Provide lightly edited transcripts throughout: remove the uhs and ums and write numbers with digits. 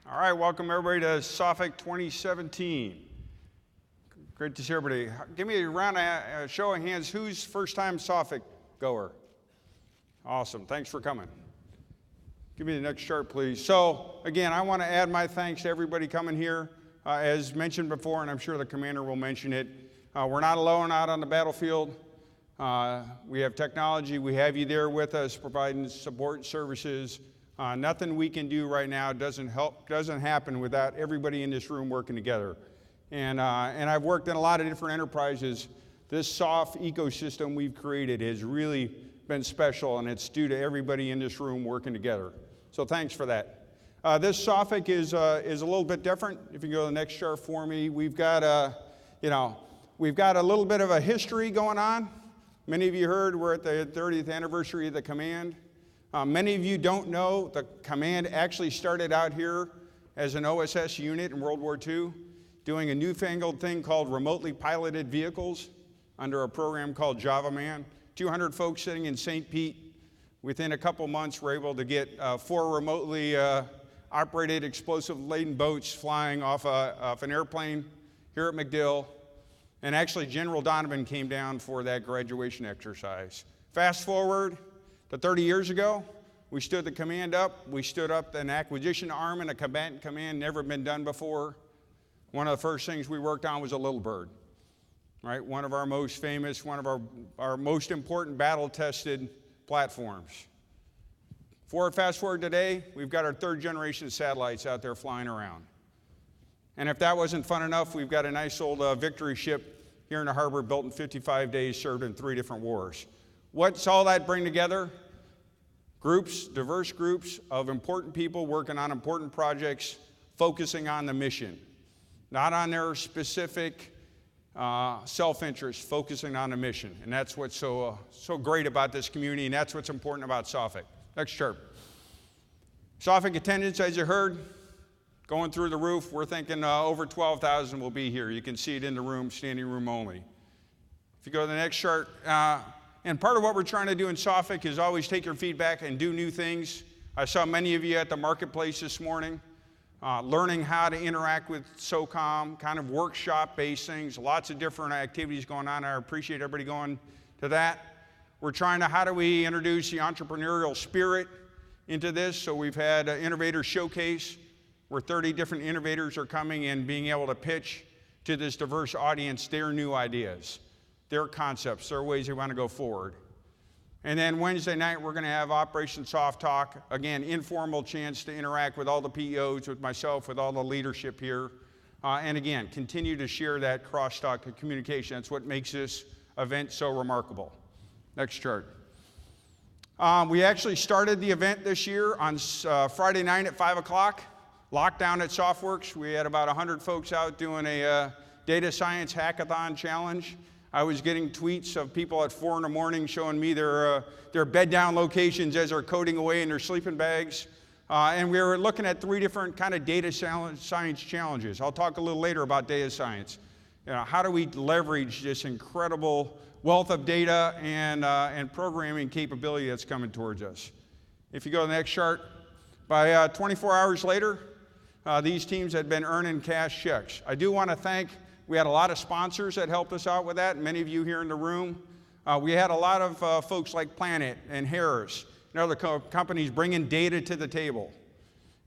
All right, welcome everybody to SOFIC 2017. Great to see everybody. Give me a show of hands. Who's first-time SOFIC goer? Awesome, thanks for coming. Give me the next chart, please. So, again, I want to add my thanks to everybody coming here. As mentioned before, and I'm sure the commander will mention it, we're not alone out on the battlefield. We have technology. We have you there with us, providing support services. Nothing we can do right now doesn't happen without everybody in this room working together. And I've worked in a lot of different enterprises. This SOF ecosystem we've created has really been special, and it's due to everybody in this room working together. So thanks for that. This SOFIC is a little bit different. If you go to the next chart for me, we've got a little bit of a history going on. Many of you heard we're at the 30th anniversary of the command. Many of you don't know the command actually started out here as an OSS unit in World War II, doing a newfangled thing called remotely piloted vehicles under a program called Java Man. 200 folks sitting in St. Pete. Within a couple months, we're able to get 4 remotely operated explosive-laden boats flying off an airplane here at MacDill. And actually, General Donovan came down for that graduation exercise. Fast forward to 30 years ago, we stood the command up. We stood up an acquisition arm and a combatant command, never been done before. One of the first things we worked on was a Little Bird, right? One of our most famous, one of our most important battle-tested platforms. Fast forward today, we've got our 3rd generation satellites out there flying around. And if that wasn't fun enough, we've got a nice old Victory ship here in the harbor, built in 55 days, served in 3 different wars. What's all that bring together? Groups, diverse groups of important people working on important projects, focusing on the mission, not on their specific self-interest, focusing on the mission. And that's what's so great about this community, and that's what's important about SOFIC. Next chart. SOFIC attendance, as you heard, going through the roof. We're thinking over 12,000 will be here. You can see it in the room, standing room only. If you go to the next chart, and part of what we're trying to do in SOFIC is always take your feedback and do new things. I saw many of you at the marketplace this morning, learning how to interact with SOCOM, kind of workshop-based things, lots of different activities going on. I appreciate everybody going to that. We're trying to, how do we introduce the entrepreneurial spirit into this? So we've had an innovator showcase where 30 different innovators are coming and being able to pitch to this diverse audience their new ideas, their concepts, their ways they want to go forward. And then Wednesday night, we're going to have Operation Soft Talk. Again, informal chance to interact with all the PEOs, with myself, with all the leadership here. And again, continue to share that crosstalk of communication. That's what makes this event so remarkable. Next chart. We actually started the event this year on Friday night at 5 o'clock. Lockdown at SOFWorks. We had about 100 folks out doing a data science hackathon challenge. I was getting tweets of people at 4 in the morning showing me their bed down locations as they're coding away in their sleeping bags. And we were looking at 3 different kind of data science challenges. I'll talk a little later about data science. How do we leverage this incredible wealth of data and programming capability that's coming towards us? If you go to the next chart, by 24 hours later, these teams had been earning cash checks. I do want to thank, we had a lot of sponsors that helped us out with that, many of you here in the room. We had a lot of folks like Planet and Harris and other companies bringing data to the table.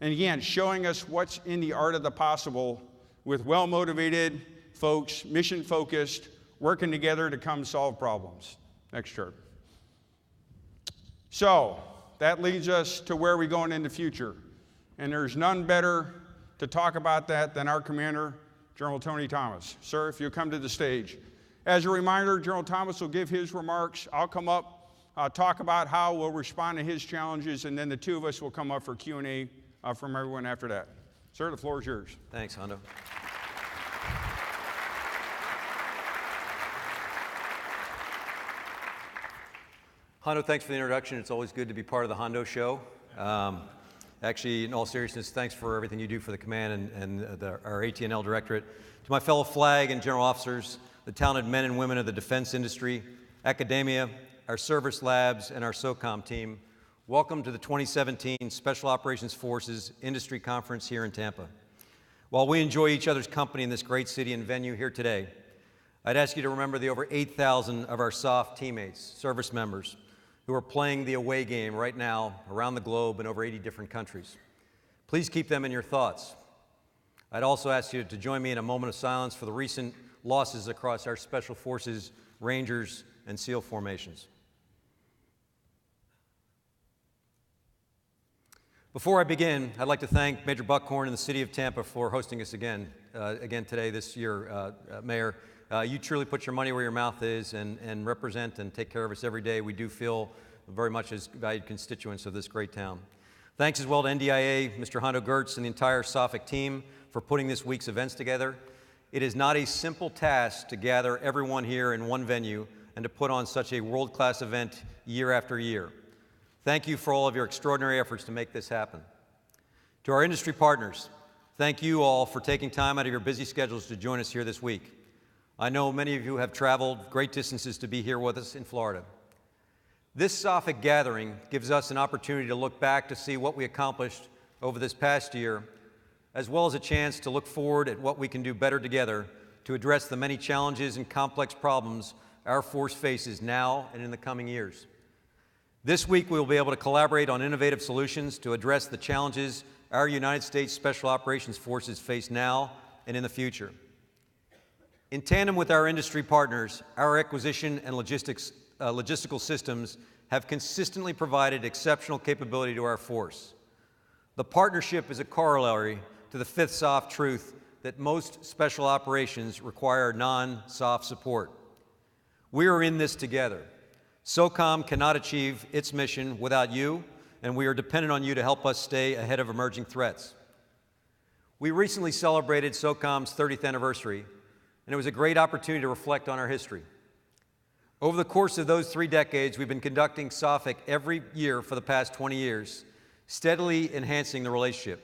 And again, showing us what's in the art of the possible with well-motivated folks, mission-focused, working together to come solve problems. Next chart. So, that leads us to where we're going in the future. And there's none better to talk about that than our commander, General Tony Thomas. Sir, if you'll come to the stage. As a reminder, General Thomas will give his remarks. I'll come up, talk about how we'll respond to his challenges, and then the 2 of us will come up for Q&A from everyone after that. Sir, the floor is yours. Thanks, Hondo. Hondo, thanks for the introduction. It's always good to be part of the Hondo show. Actually, in all seriousness, thanks for everything you do for the command and our AT&L directorate. To my fellow flag and general officers, the talented men and women of the defense industry, academia, our service labs, and our SOCOM team, welcome to the 2017 Special Operations Forces Industry Conference here in Tampa. While we enjoy each other's company in this great city and venue here today, I'd ask you to remember the over 8,000 of our SOF teammates, service members, who are playing the away game right now around the globe in over 80 different countries. Please keep them in your thoughts. I'd also ask you to join me in a moment of silence for the recent losses across our Special Forces, Rangers, and SEAL formations. Before I begin, I'd like to thank Major Buckhorn and the City of Tampa for hosting us again today, this year, Mayor. You truly put your money where your mouth is and represent and take care of us every day. We do feel very much as valued constituents of this great town. Thanks as well to NDIA, Mr. Hondo Geurts, and the entire SOFIC team for putting this week's events together. It is not a simple task to gather everyone here in one venue and to put on such a world-class event year after year. Thank you for all of your extraordinary efforts to make this happen. To our industry partners, thank you all for taking time out of your busy schedules to join us here this week. I know many of you have traveled great distances to be here with us in Florida. This SOFIC gathering gives us an opportunity to look back to see what we accomplished over this past year, as well as a chance to look forward at what we can do better together to address the many challenges and complex problems our force faces now and in the coming years. This week, we will be able to collaborate on innovative solutions to address the challenges our United States Special Operations Forces face now and in the future. In tandem with our industry partners, our acquisition and logistical systems have consistently provided exceptional capability to our force. The partnership is a corollary to the fifth SOF truth that most special operations require non-SOF support. We are in this together. SOCOM cannot achieve its mission without you, and we are dependent on you to help us stay ahead of emerging threats. We recently celebrated SOCOM's 30th anniversary, and it was a great opportunity to reflect on our history. Over the course of those 3 decades, we've been conducting SOFIC every year for the past 20 years, steadily enhancing the relationship.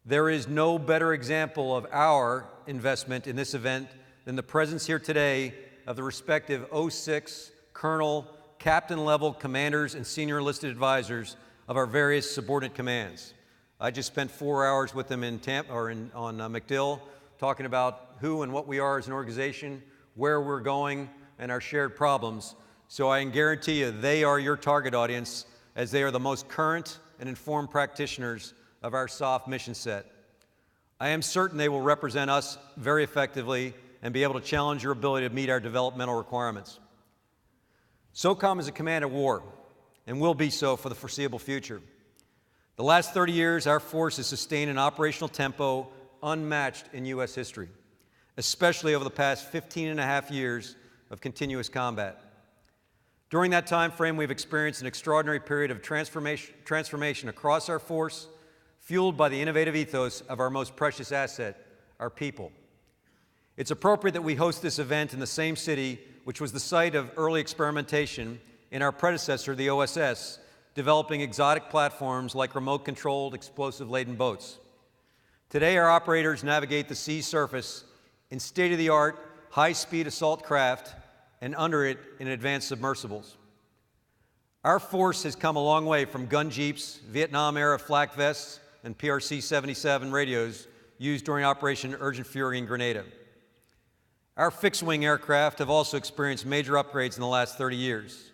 There is no better example of our investment in this event than the presence here today of the respective 06, Colonel, Captain-level commanders and senior enlisted advisors of our various subordinate commands. I just spent 4 hours with them on MacDill, talking about who and what we are as an organization, where we're going, and our shared problems. So I can guarantee you they are your target audience, as they are the most current and informed practitioners of our SOF mission set. I am certain they will represent us very effectively and be able to challenge your ability to meet our developmental requirements. SOCOM is a command at war, and will be so for the foreseeable future. The last 30 years, our force has sustained an operational tempo unmatched in U.S. history, especially over the past 15 and a half years of continuous combat. During that time frame, we've experienced an extraordinary period of transformation across our force, fueled by the innovative ethos of our most precious asset, our people. It's appropriate that we host this event in the same city which was the site of early experimentation in our predecessor, the OSS, developing exotic platforms like remote-controlled, explosive-laden boats. Today, our operators navigate the sea surface in state-of-the-art, high-speed assault craft, and under it in advanced submersibles. Our force has come a long way from gun jeeps, Vietnam-era flak vests, and PRC-77 radios used during Operation Urgent Fury in Grenada. Our fixed-wing aircraft have also experienced major upgrades in the last 30 years.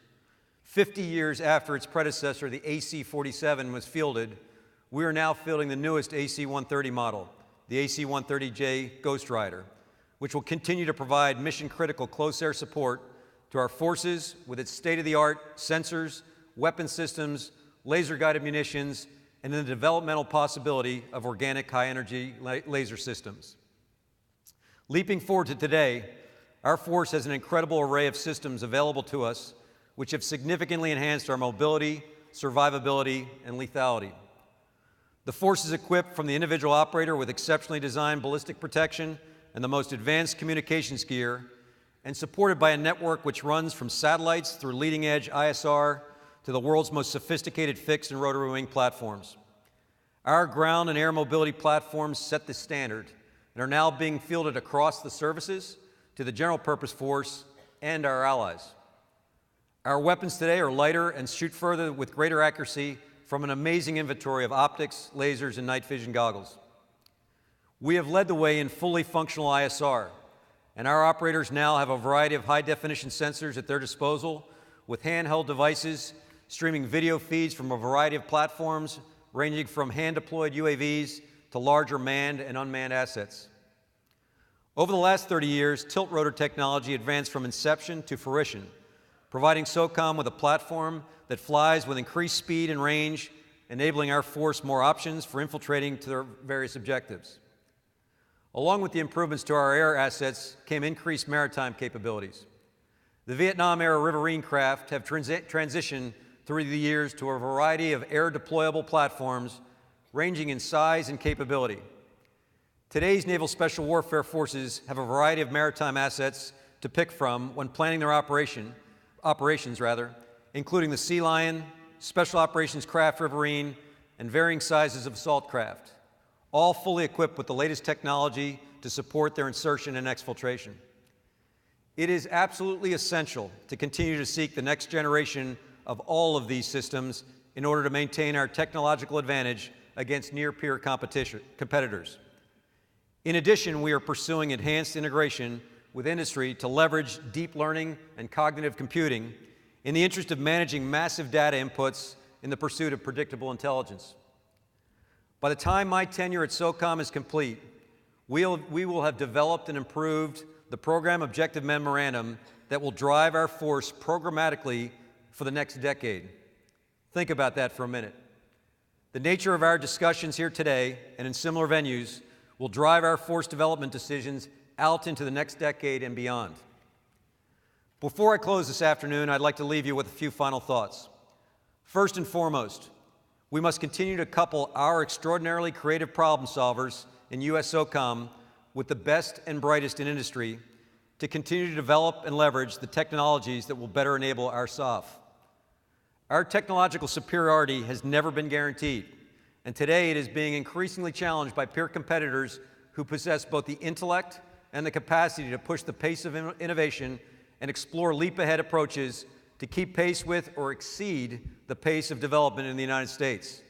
50 years after its predecessor, the AC-47, was fielded, we are now fielding the newest AC-130 model, the AC-130J Ghost Rider, which will continue to provide mission-critical close-air support to our forces with its state-of-the-art sensors, weapon systems, laser-guided munitions, and the developmental possibility of organic high-energy laser systems. Leaping forward to today, our force has an incredible array of systems available to us, which have significantly enhanced our mobility, survivability, and lethality. The force is equipped from the individual operator with exceptionally designed ballistic protection and the most advanced communications gear, and supported by a network which runs from satellites through leading-edge ISR to the world's most sophisticated fixed and rotary wing platforms. Our ground and air mobility platforms set the standard and are now being fielded across the services to the general purpose force and our allies. Our weapons today are lighter and shoot further with greater accuracy from an amazing inventory of optics, lasers, and night vision goggles. We have led the way in fully functional ISR, and our operators now have a variety of high-definition sensors at their disposal with handheld devices streaming video feeds from a variety of platforms ranging from hand-deployed UAVs to larger manned and unmanned assets. Over the last 30 years, tilt rotor technology advanced from inception to fruition, providing SOCOM with a platform that flies with increased speed and range, enabling our force more options for infiltrating to their various objectives. Along with the improvements to our air assets came increased maritime capabilities. The Vietnam-era riverine craft have transitioned through the years to a variety of air-deployable platforms ranging in size and capability. Today's Naval Special Warfare Forces have a variety of maritime assets to pick from when planning their operations, including the Sea Lion, Special Operations Craft Riverine, and varying sizes of assault craft, all fully equipped with the latest technology to support their insertion and exfiltration. It is absolutely essential to continue to seek the next generation of all of these systems in order to maintain our technological advantage against near-peer competitors. In addition, we are pursuing enhanced integration with industry to leverage deep learning and cognitive computing in the interest of managing massive data inputs in the pursuit of predictable intelligence. By the time my tenure at SOCOM is complete, we will have developed and improved the program objective memorandum that will drive our force programmatically for the next decade. Think about that for a minute. The nature of our discussions here today and in similar venues will drive our force development decisions out into the next decade and beyond. Before I close this afternoon, I'd like to leave you with a few final thoughts. First and foremost, we must continue to couple our extraordinarily creative problem solvers in USSOCOM with the best and brightest in industry to continue to develop and leverage the technologies that will better enable our SOF. Our technological superiority has never been guaranteed, and today it is being increasingly challenged by peer competitors who possess both the intellect and the capacity to push the pace of innovation and explore leap-ahead approaches to keep pace with or exceed the pace of development in the United States.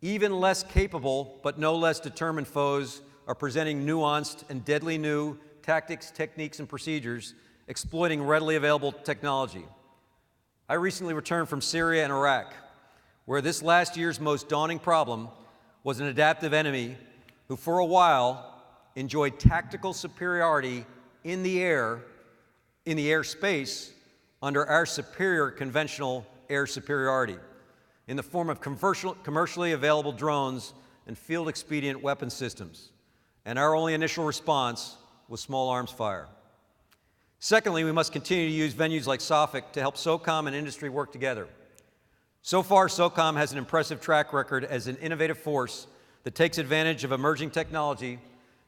Even less capable, but no less determined foes are presenting nuanced and deadly new tactics, techniques, and procedures, exploiting readily available technology. I recently returned from Syria and Iraq, where this last year's most daunting problem was an adaptive enemy who, for a while, enjoyed tactical superiority in the airspace, under our superior conventional air superiority in the form of commercially available drones and field-expedient weapon systems. And our only initial response was small arms fire. Secondly, we must continue to use venues like SOFIC to help SOCOM and industry work together. So far, SOCOM has an impressive track record as an innovative force that takes advantage of emerging technology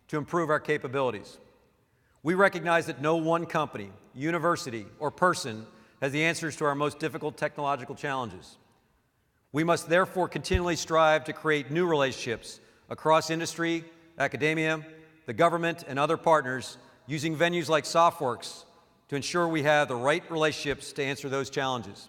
to improve our capabilities. We recognize that no one company, university, or person has the answers to our most difficult technological challenges. We must therefore continually strive to create new relationships across industry, academia, the government, and other partners using venues like SOFWorks to ensure we have the right relationships to answer those challenges.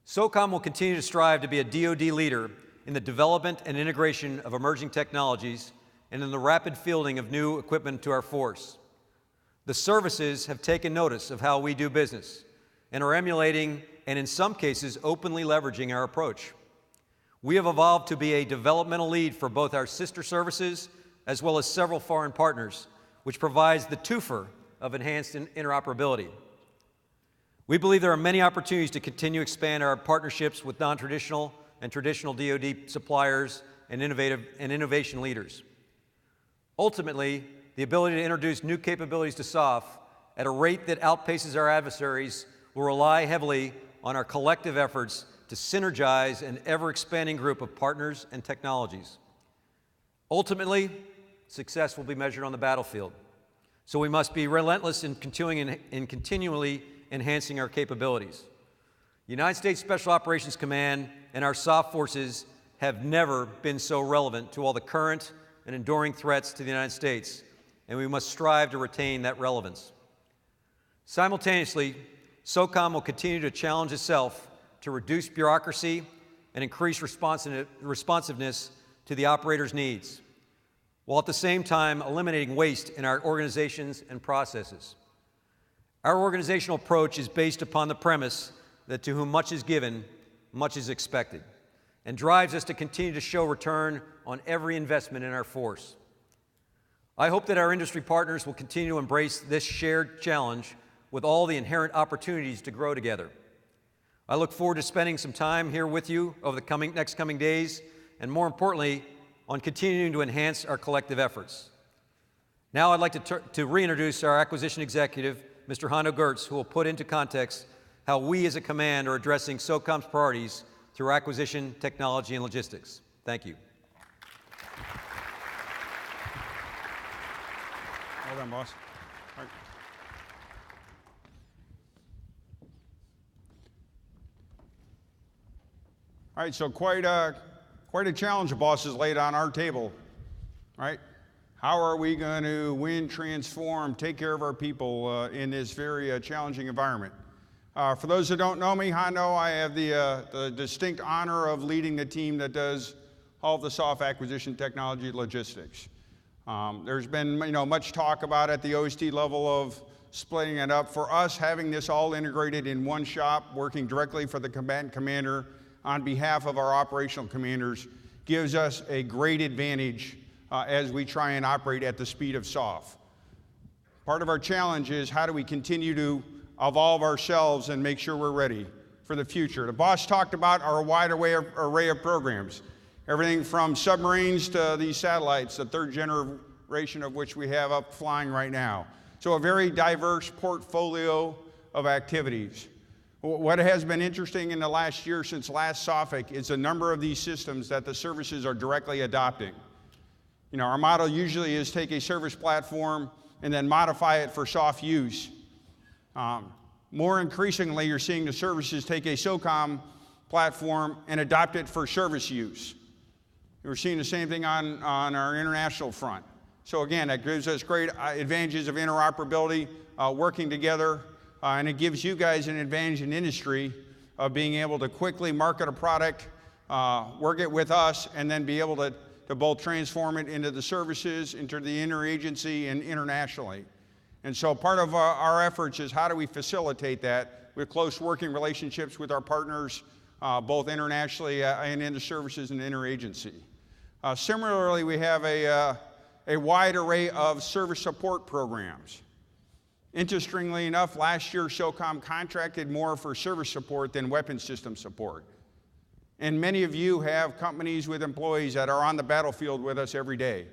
SOCOM will continue to strive to be a DoD leader in the development and integration of emerging technologies and in the rapid fielding of new equipment to our force. The services have taken notice of how we do business and are emulating and in some cases openly leveraging our approach. We have evolved to be a developmental lead for both our sister services as well as several foreign partners, which provides the twofer of enhanced interoperability. We believe there are many opportunities to continue to expand our partnerships with non-traditional and traditional DoD suppliers and innovation leaders. Ultimately, the ability to introduce new capabilities to SOF at a rate that outpaces our adversaries will rely heavily on our collective efforts to synergize an ever-expanding group of partners and technologies. Ultimately, success will be measured on the battlefield, so we must be relentless in continually enhancing our capabilities. United States Special Operations Command and our SOF forces have never been so relevant to all the current and enduring threats to the United States, and we must strive to retain that relevance. Simultaneously, SOCOM will continue to challenge itself to reduce bureaucracy and increase responsiveness to the operator's needs, while at the same time eliminating waste in our organizations and processes. Our organizational approach is based upon the premise that to whom much is given, much is expected, and drives us to continue to show return on every investment in our force. I hope that our industry partners will continue to embrace this shared challenge with all the inherent opportunities to grow together. I look forward to spending some time here with you over the next coming days, and more importantly, on continuing to enhance our collective efforts. Now I'd like to reintroduce our acquisition executive, Mr. Geurts, who will put into context how we as a command are addressing SOCOM's priorities through acquisition, technology, and logistics. Thank you. Well done, boss. All right. All right, so quite a challenge the boss has laid on our table, right? How are we going to win, transform, take care of our people in this very challenging environment? For those that don't know me, Hondo, I have the distinct honor of leading the team that does all of the SOF acquisition technology logistics. There's been much talk about at the OST level of splitting it up. For us, having this all integrated in one shop, working directly for the combatant commander on behalf of our operational commanders, gives us a great advantage as we try and operate at the speed of SOF. Part of our challenge is how do we continue to evolve ourselves and make sure we're ready for the future. The boss talked about our wide array of programs, everything from submarines to these satellites, the third generation of which we have up flying right now. So a very diverse portfolio of activities. What has been interesting in the last year since last SOFIC is a number of these systems that the services are directly adopting. Our model usually is take a service platform and then modify it for SOF use. More increasingly, you're seeing the services take a SOCOM platform and adopt it for service use. We're seeing the same thing on our international front. So again, that gives us great advantages of interoperability, working together, and it gives you guys an advantage in industry of being able to quickly market a product, work it with us, and then be able to both transform it into the services, into the interagency, and internationally. And so part of our efforts is how do we facilitate that with close working relationships with our partners, both internationally and in the services and interagency. Similarly, we have a wide array of service support programs. Interestingly enough, last year SOCOM contracted more for service support than weapons system support. And many of you have companies with employees that are on the battlefield with us every day.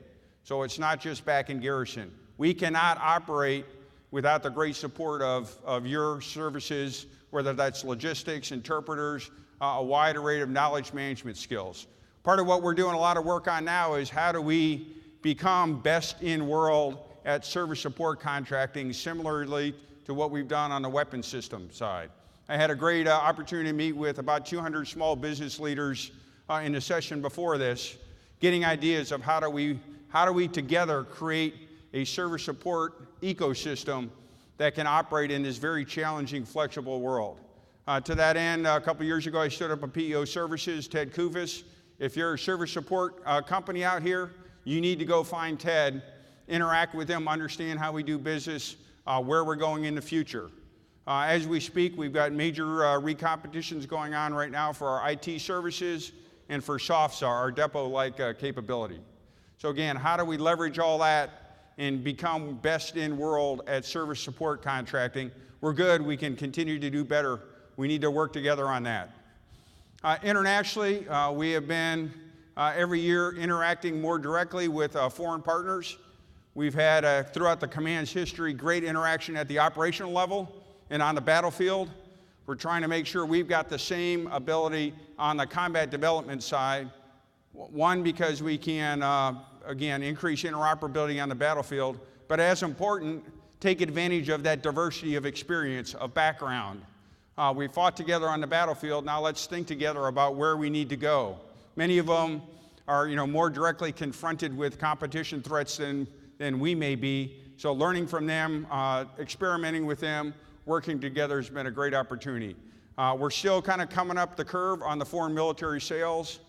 So it's not just back in garrison. We cannot operate without the great support of your services, whether that's logistics, interpreters, a wide array of knowledge management skills. Part of what we're doing a lot of work on now is how do we become best in world at service support contracting, similarly to what we've done on the weapons system side. I had a great opportunity to meet with about 200 small business leaders in the session before this, getting ideas of how do we together create a service support ecosystem that can operate in this very challenging, flexible world. To that end, a couple years ago, I stood up a PEO Services, Ted Kufis. If you're a service support company out here, you need to go find Ted, interact with him, understand how we do business, where we're going in the future. As we speak, we've got major recompetitions going on right now for our IT services and for SOFSAR, our depot-like capability. So again, how do we leverage all that and become best in world at service support contracting? We're good, we can continue to do better. We need to work together on that. Internationally, we have been every year interacting more directly with foreign partners. We've had, throughout the command's history, great interaction at the operational level and on the battlefield. We're trying to make sure we've got the same ability on the combat development side. One, because we can, again, increase interoperability on the battlefield, but as important, take advantage of that diversity of experience, of background. We fought together on the battlefield, now let's think together about where we need to go. Many of them are, more directly confronted with competition threats than we may be, so learning from them, experimenting with them, working together has been a great opportunity. We're still kind of coming up the curve on the foreign military sales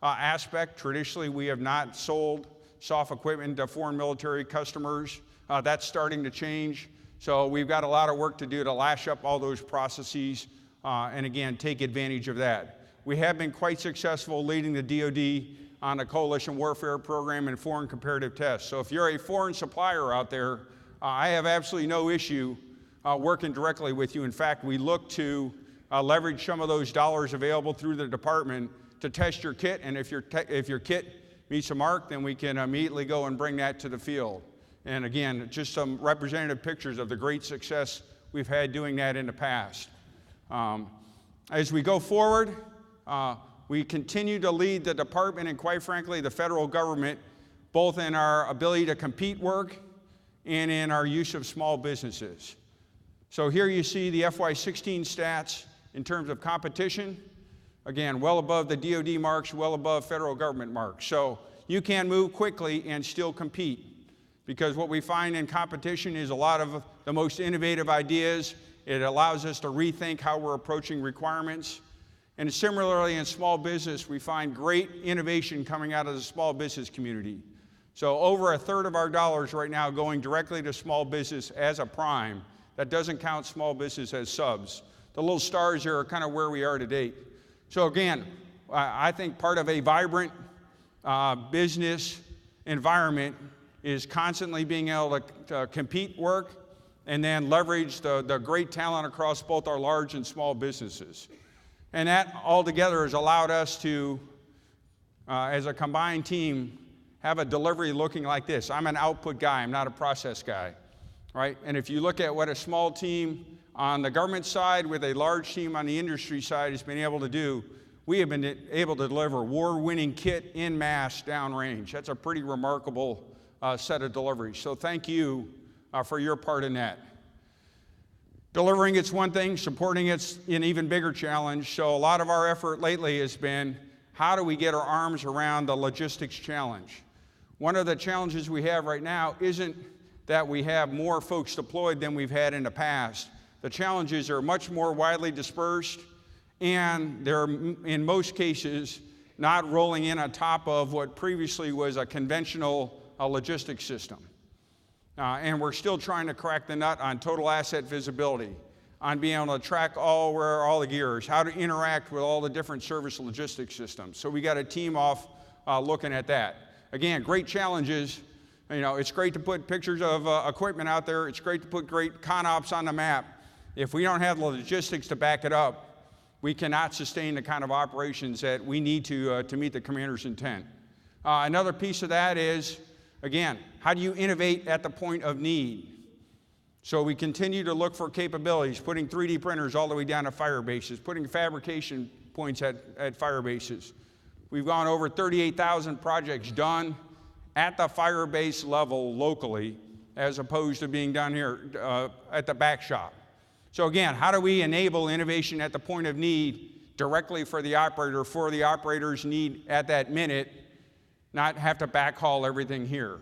aspect. Traditionally, we have not sold SOF equipment to foreign military customers. That's starting to change. So we've got a lot of work to do to lash up all those processes and again, take advantage of that. We have been quite successful leading the DoD on a coalition warfare program and foreign comparative tests. So if you're a foreign supplier out there, I have absolutely no issue working directly with you. In fact, we look to leverage some of those dollars available through the department to test your kit, and if your kit meets a mark, then we can immediately go and bring that to the field. And again, just some representative pictures of the great success we've had doing that in the past. As we go forward, we continue to lead the department and, quite frankly, the federal government, both in our ability to compete work and in our use of small businesses. So here you see the FY16 stats in terms of competition. Again, well above the DoD marks, well above federal government marks. So you can move quickly and still compete, because what we find in competition is a lot of the most innovative ideas. It allows us to rethink how we're approaching requirements. And similarly, in small business, we find great innovation coming out of the small business community. So over a third of our dollars right now going directly to small business as a prime. That doesn't count small business as subs. The little stars here are kind of where we are today. So again, I think part of a vibrant business environment is constantly being able to compete work and then leverage the great talent across both our large and small businesses. And that all together has allowed us to, as a combined team, have a delivery looking like this. I'm an output guy, I'm not a process guy, right? And if you look at what a small team on the government side with a large team on the industry side has been able to do, we have been able to deliver war-winning kit in mass downrange. That's a pretty remarkable set of deliveries. So thank you for your part in that. Delivering it's one thing, supporting it's an even bigger challenge. So a lot of our effort lately has been, how do we get our arms around the logistics challenge? One of the challenges we have right now isn't that we have more folks deployed than we've had in the past. The challenges are much more widely dispersed, and they're, in most cases, not rolling in on top of what previously was a conventional logistics system. And we're still trying to crack the nut on total asset visibility, on being able to track where all the gear is, how to interact with all the different service logistics systems. So we got a team off looking at that. Again, great challenges. You know, it's great to put pictures of equipment out there. It's great to put great ConOps on the map. If we don't have the logistics to back it up, we cannot sustain the kind of operations that we need to meet the commander's intent. Another piece of that is, again, how do you innovate at the point of need? So we continue to look for capabilities, putting 3D printers all the way down to fire bases, putting fabrication points at fire bases. We've gone over 38,000 projects done at the fire base level locally, as opposed to being done here at the back shop. So again, how do we enable innovation at the point of need directly for the operator's need at that minute, not have to backhaul everything here?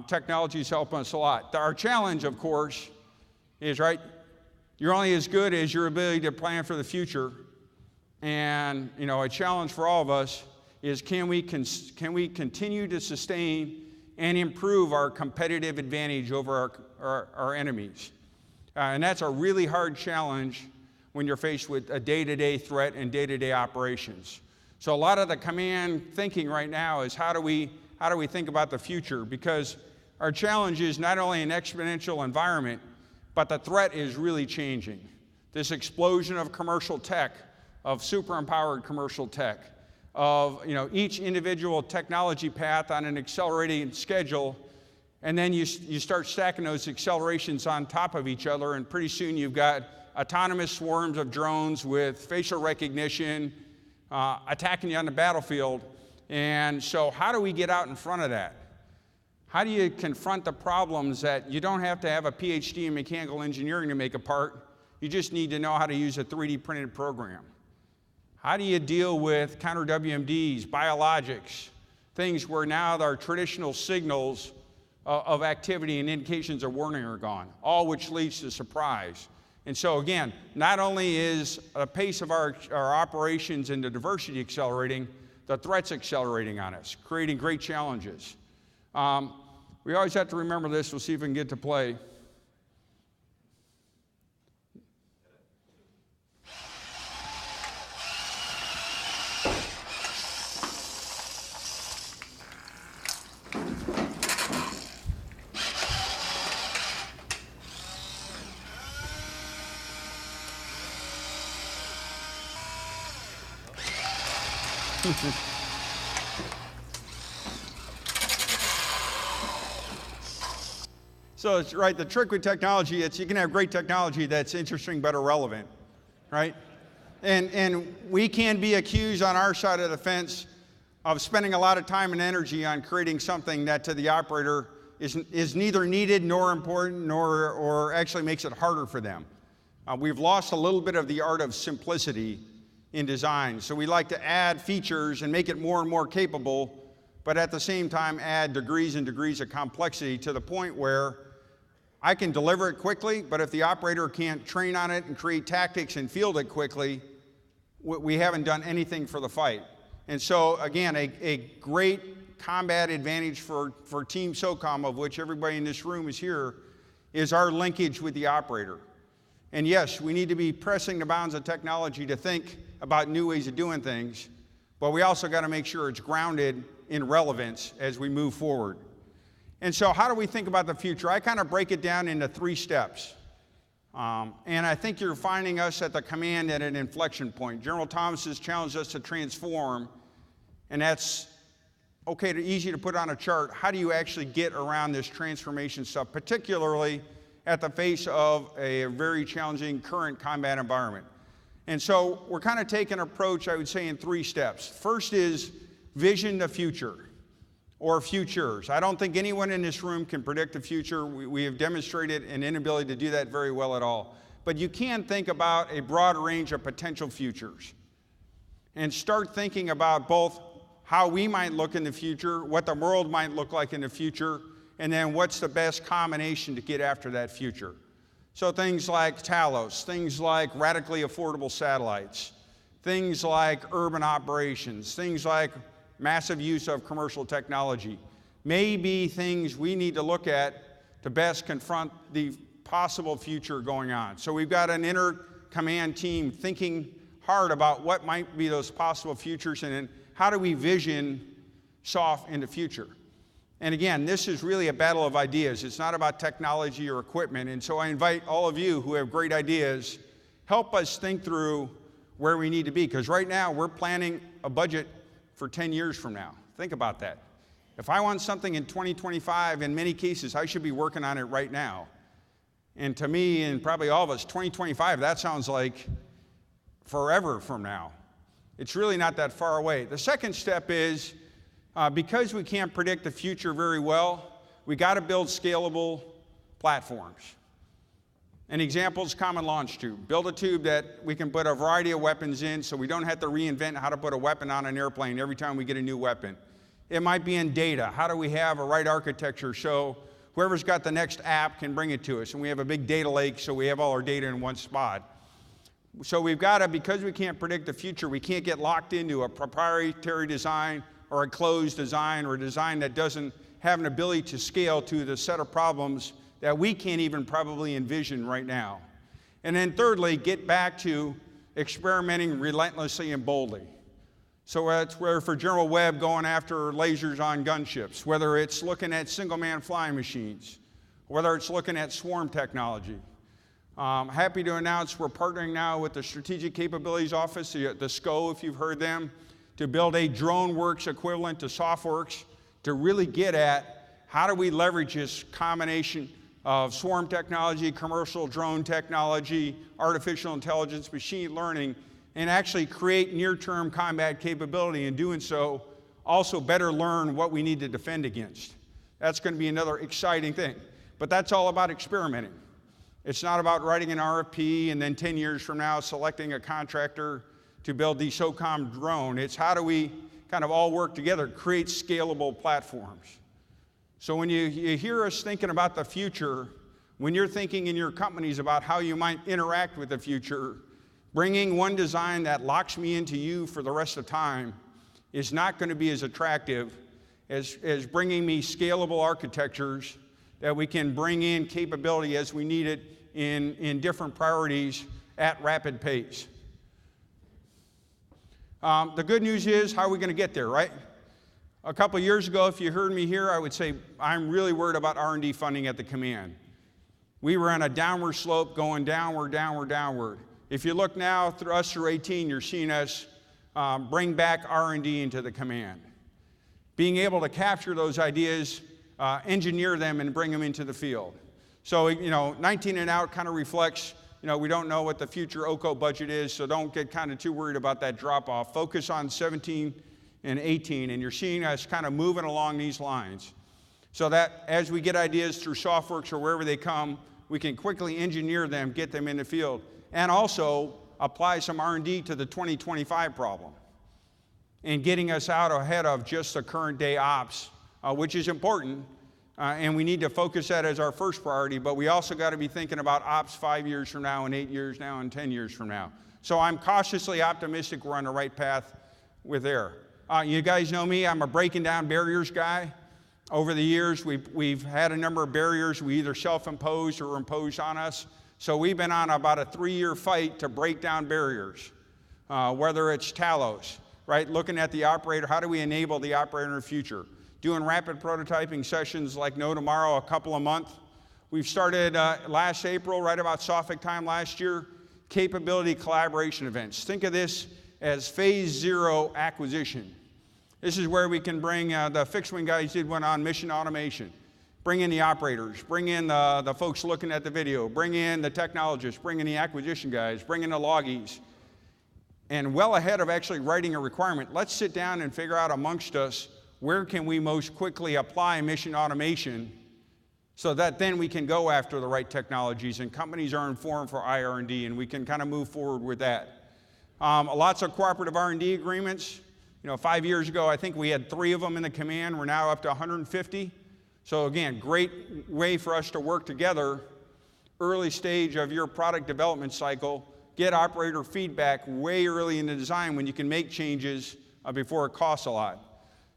Technology is helping us a lot. Our challenge, of course, is, right, you're only as good as your ability to plan for the future. And, you know, a challenge for all of us is, can we continue to sustain and improve our competitive advantage over our enemies? And that's a really hard challenge when you're faced with a day-to-day threat and day-to-day operations. So a lot of the command thinking right now is, how do we think about the future? Because our challenge is not only an exponential environment, but the threat is really changing. This explosion of commercial tech, of super-empowered commercial tech, of each individual technology path on an accelerating schedule, and then you start stacking those accelerations on top of each other, and pretty soon you've got autonomous swarms of drones with facial recognition attacking you on the battlefield. And so how do we get out in front of that? How do you confront the problems that you don't have to have a PhD in mechanical engineering to make a part? You just need to know how to use a 3D printed program. How do you deal with counter WMDs, biologics, things where now our traditional signals of activity and indications of warning are gone, all which leads to surprise. And so again, not only is the pace of our operations and the diversity accelerating, the threats accelerating on us, creating great challenges. We always have to remember this. We'll see if we can get to play. So it's right, the trick with technology, it's you can have great technology that's interesting but irrelevant, right? And we can be accused on our side of the fence of spending a lot of time and energy on creating something that to the operator is neither needed nor important or actually makes it harder for them. We've lost a little bit of the art of simplicity in design. So we like to add features and make it more and more capable, but at the same time add degrees and degrees of complexity to the point where I can deliver it quickly, but if the operator can't train on it and create tactics and field it quickly, we haven't done anything for the fight. And so again, a great combat advantage for Team SOCOM, of which everybody in this room is here, is our linkage with the operator. And yes, we need to be pressing the bounds of technology to think about new ways of doing things, but we also got to make sure it's grounded in relevance as we move forward. And so how do we think about the future? I kind of break it down into 3 steps. And I think you're finding us at the command at an inflection point. General Thomas has challenged us to transform, and that's okay, easy to put on a chart. How do you actually get around this transformation stuff, particularly at the face of a very challenging current combat environment? And so we're kind of taking an approach, I would say, in 3 steps. First is vision the future, or futures. I don't think anyone in this room can predict the future. We have demonstrated an inability to do that very well at all. But you can think about a broad range of potential futures and start thinking about both how we might look in the future, what the world might look like in the future, and then what's the best combination to get after that future. So things like Talos, things like radically affordable satellites, things like urban operations, things like massive use of commercial technology may be things we need to look at to best confront the possible future going on. So we've got an inter-command team thinking hard about what might be those possible futures and then how do we vision SOF in the future. And again, this is really a battle of ideas. It's not about technology or equipment. And so I invite all of you who have great ideas, help us think through where we need to be. Because right now we're planning a budget for 10 years from now. Think about that. If I want something in 2025, in many cases, I should be working on it right now. And to me, and probably all of us, 2025, that sounds like forever from now. It's really not that far away. The second step is, because we can't predict the future very well, we got to build scalable platforms. An example is Common Launch Tube. Build a tube that we can put a variety of weapons in so we don't have to reinvent how to put a weapon on an airplane every time we get a new weapon. It might be in data. How do we have a right architecture so whoever's got the next app can bring it to us? And we have a big data lake so we have all our data in one spot. So we've got to, because we can't predict the future, we can't get locked into a proprietary design or a closed design or a design that doesn't have an ability to scale to the set of problems that we can't even probably envision right now. And then thirdly, get back to experimenting relentlessly and boldly. So that's where for General Webb going after lasers on gunships, whether it's looking at single-man flying machines, whether it's looking at swarm technology. Happy to announce we're partnering now with the Strategic Capabilities Office, the SCO if you've heard them, to build a DroneWorks equivalent to SOFWorks to really get at how do we leverage this combination of swarm technology, commercial drone technology, artificial intelligence, machine learning, and actually create near-term combat capability. In doing so, also better learn what we need to defend against. That's going to be another exciting thing. But that's all about experimenting. It's not about writing an RFP and then 10 years from now selecting a contractor to build the SOCOM drone. It's how do we kind of all work together, create scalable platforms. So when you hear us thinking about the future, when you're thinking in your companies about how you might interact with the future, bringing one design that locks me into you for the rest of time is not going to be as attractive as bringing me scalable architectures that we can bring in capability as we need it in different priorities at rapid pace. The good news is, how are we going to get there, right? A couple years ago, if you heard me here, I would say I'm really worried about R&D funding at the command. We were on a downward slope going downward, downward, downward. If you look now through us through 18, you're seeing us bring back R&D into the command. Being able to capture those ideas, engineer them, and bring them into the field. So, 19 and out kind of reflects, we don't know what the future OCO budget is, so don't get kind of too worried about that drop off. Focus on 17 and 18, and you're seeing us kind of moving along these lines. So that as we get ideas through SOFWorks or wherever they come, we can quickly engineer them, get them in the field, and also apply some R&D to the 2025 problem and getting us out ahead of just the current day ops, which is important, and we need to focus that as our first priority, but we also got to be thinking about ops 5 years from now and 8 years now and 10 years from now. So I'm cautiously optimistic we're on the right path with there. You guys know me, I'm a breaking down barriers guy. Over the years, we've had a number of barriers we either self-imposed or imposed on us. So we've been on about a 3-year fight to break down barriers, whether it's Talos, right? Looking at the operator, how do we enable the operator in the future? Doing rapid prototyping sessions like No Tomorrow, a couple a month. We've started last April, right about SOFIC time last year, capability collaboration events. Think of this as phase 0 acquisition. This is where we can bring, the fixed wing guys did one on mission automation. Bring in the operators, bring in the folks looking at the video, bring in the technologists, bring in the acquisition guys, bring in the loggies. And well ahead of actually writing a requirement, let's sit down and figure out amongst us where can we most quickly apply mission automation so that then we can go after the right technologies and companies are informed for IR&D and we can kind of move forward with that. Lots of cooperative R&D agreements. 5 years ago, I think we had 3 of them in the command. We're now up to 150. So again, great way for us to work together, early stage of your product development cycle, get operator feedback way early in the design when you can make changes before it costs a lot.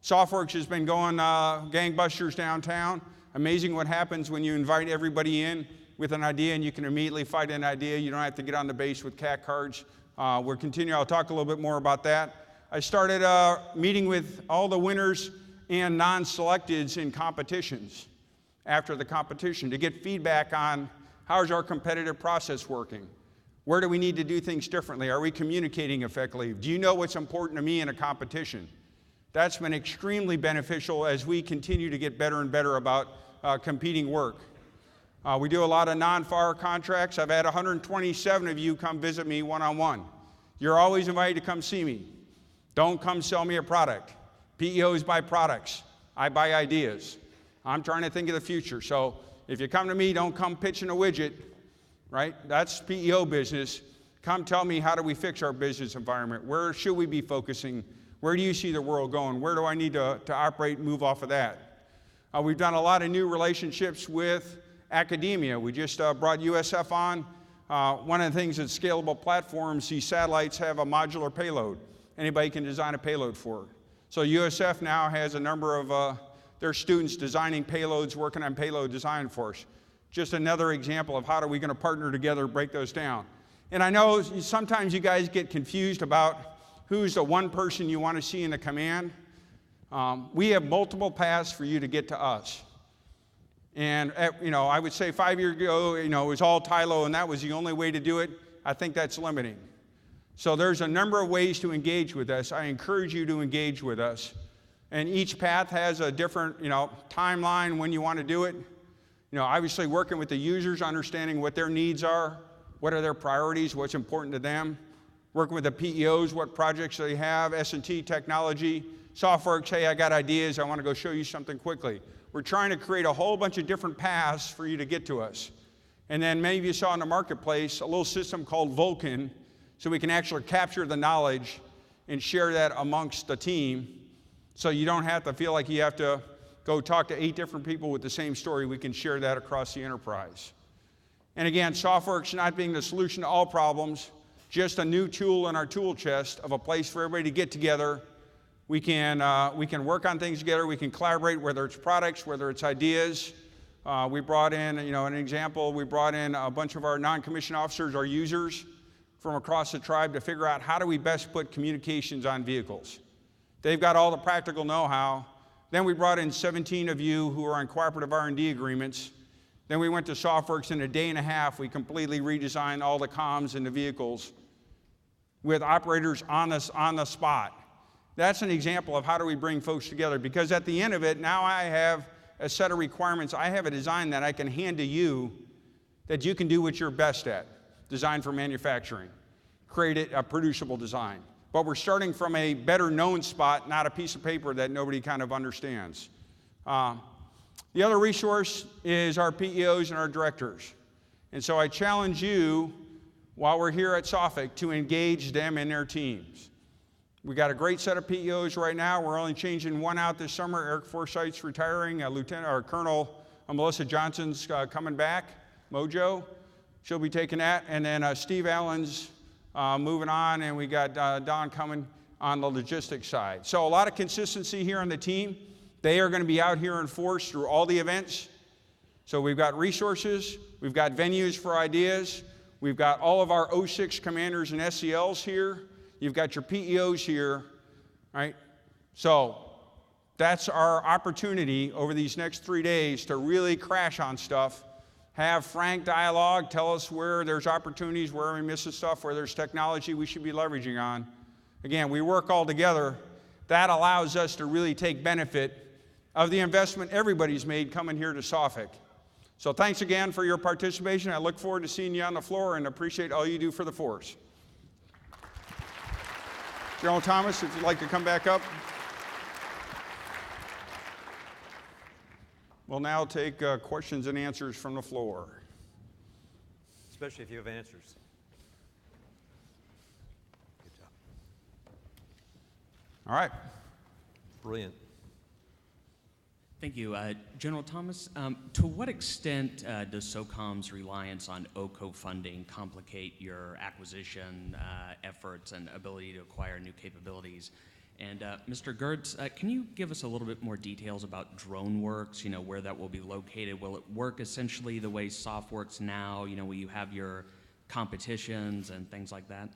SOFWorks has been going gangbusters downtown. Amazing what happens when you invite everybody in with an idea and you can immediately fight an idea. You don't have to get on the base with CAT cards. We're continuing, I'll talk a little bit more about that. I started meeting with all the winners and non-selecteds in competitions after the competition to get feedback on how's our competitive process working? Where do we need to do things differently? Are we communicating effectively? Do you know what's important to me in a competition? That's been extremely beneficial as we continue to get better and better about competing work. We do a lot of non-FAR contracts. I've had 127 of you come visit me one-on-one. You're always invited to come see me. Don't come sell me a product. PEOs buy products. I buy ideas. I'm trying to think of the future. So if you come to me, don't come pitching a widget, right? That's PEO business. Come tell me, how do we fix our business environment? Where should we be focusing? Where do you see the world going? Where do I need to operate and move off of that? We've done a lot of new relationships with academia. We just brought USF on. One of the things that scalable platforms, these satellites have a modular payload. Anybody can design a payload for it. So USF now has a number of their students designing payloads, working on payload design for us. Just another example of how are we going to partner together, break those down. And I know sometimes you guys get confused about who's the one person you want to see in the command. We have multiple paths for you to get to us. And I would say 5 years ago, it was all Tylo and that was the only way to do it. I think that's limiting. So there's a number of ways to engage with us. I encourage you to engage with us. And each path has a different, timeline when you want to do it. Obviously working with the users, understanding what their needs are, what are their priorities, what's important to them. Working with the PEOs, what projects they have, S&T technology, SOFWorks, hey, I got ideas, I want to go show you something quickly. We're trying to create a whole bunch of different paths for you to get to us. And then many of you saw in the marketplace a little system called Vulcan, so we can actually capture the knowledge and share that amongst the team so you don't have to feel like you have to go talk to 8 different people with the same story, we can share that across the enterprise. And again, SOFWorks not being the solution to all problems, just a new tool in our tool chest of a place for everybody to get together. We can work on things together. We can collaborate, whether it's products, whether it's ideas. We brought in, an example, we brought in a bunch of our non-commissioned officers, our users, from across the tribe to figure out how do we best put communications on vehicles. They've got all the practical know-how. Then we brought in 17 of you who are on cooperative R&D agreements. Then we went to SOFWorks. In a day and a half, we completely redesigned all the comms in the vehicles with operators on the spot. That's an example of how do we bring folks together, because at the end of it, now I have a set of requirements. I have a design that I can hand to you that you can do what you're best at, design for manufacturing, create a producible design. But we're starting from a better known spot, not a piece of paper that nobody kind of understands. The other resource is our PEOs and our directors. And so I challenge you, while we're here at SOFIC, to engage them in their teams. We got a great set of PEOs right now. We're only changing one out this summer. Eric Forsythe's retiring. Colonel Melissa Johnson's coming back. Mojo, she'll be taking that. And then Steve Allen's moving on, and we got Don coming on the logistics side. So a lot of consistency here on the team. They are going to be out here in force through all the events. So we've got resources, we've got venues for ideas, we've got all of our 06 commanders and SCLs here, you've got your PEOs here, right? So that's our opportunity over these next 3 days to really crash on stuff, have frank dialogue, tell us where there's opportunities, where we're missing stuff, where there's technology we should be leveraging on. Again, we work all together. That allows us to really take benefit of the investment everybody's made coming here to SOFIC. So thanks again for your participation. I look forward to seeing you on the floor and appreciate all you do for the force. General Thomas, if you'd like to come back up. We'll now take questions and answers from the floor. Especially if you have answers. Good job. All right. Brilliant. Thank you. General Thomas, to what extent does SOCOM's reliance on OCO funding complicate your acquisition efforts and ability to acquire new capabilities? And Mr. Geurts, can you give us a little bit more details about DroneWorks, where that will be located? Will it work essentially the way SOF works now, where you have your competitions and things like that?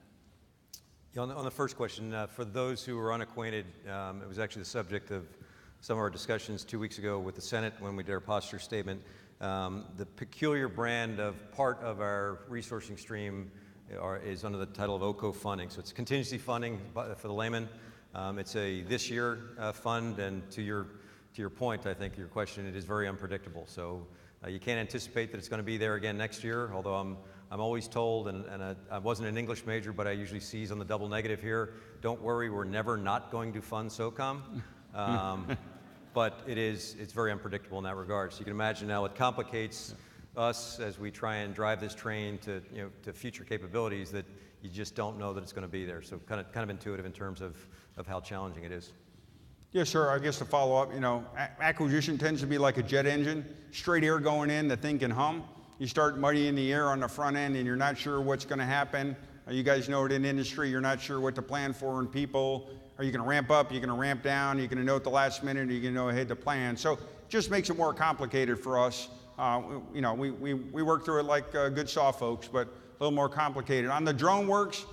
Yeah, on the first question, for those who are unacquainted, it was actually the subject of some of our discussions 2 weeks ago with the Senate when we did our posture statement. The peculiar brand of part of our resourcing stream is under the title of OCO funding. So it's contingency funding for the layman. It's a this year fund, and to your point, I think your question, it is very unpredictable. So you can't anticipate that it's going to be there again next year. Although I'm always told, and I wasn't an English major, but I usually seize on the double negative here. Don't worry, we're never not going to fund SOCOM. But it's very unpredictable in that regard. So you can imagine now it complicates us as we try and drive this train to future capabilities that you just don't know that it's going to be there. So kind of intuitive in terms of how challenging it is. Yes, sir. I guess to follow up, acquisition tends to be like a jet engine, straight air going in, the thing can hum. You start muddying the air on the front end and you're not sure what's going to happen. You guys know it in industry, you're not sure what to plan for in people. Are you going to ramp up? Are you going to ramp down? Are you going to know at the last minute? Are you going to know ahead to plan? So it just makes it more complicated for us. We work through it like good SOF folks, but a little more complicated. On the DroneWorks,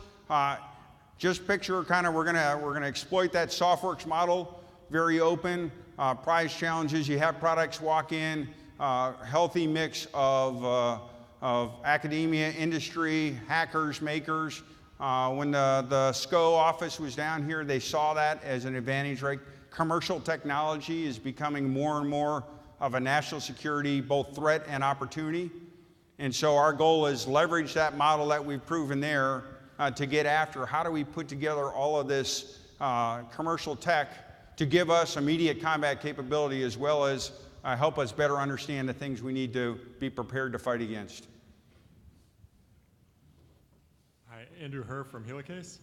just picture kind of we're gonna exploit that SOFWorks model, very open, prize challenges. You have products walk in, healthy mix of academia, industry, hackers, makers. When the SCO office was down here, they saw that as an advantage, right? Commercial technology is becoming more and more of a national security, both threat and opportunity. And so our goal is leverage that model that we've proven there to get after how do we put together all of this commercial tech to give us immediate combat capability as well as help us better understand the things we need to be prepared to fight against. Hi, Andrew Herr from Helicase.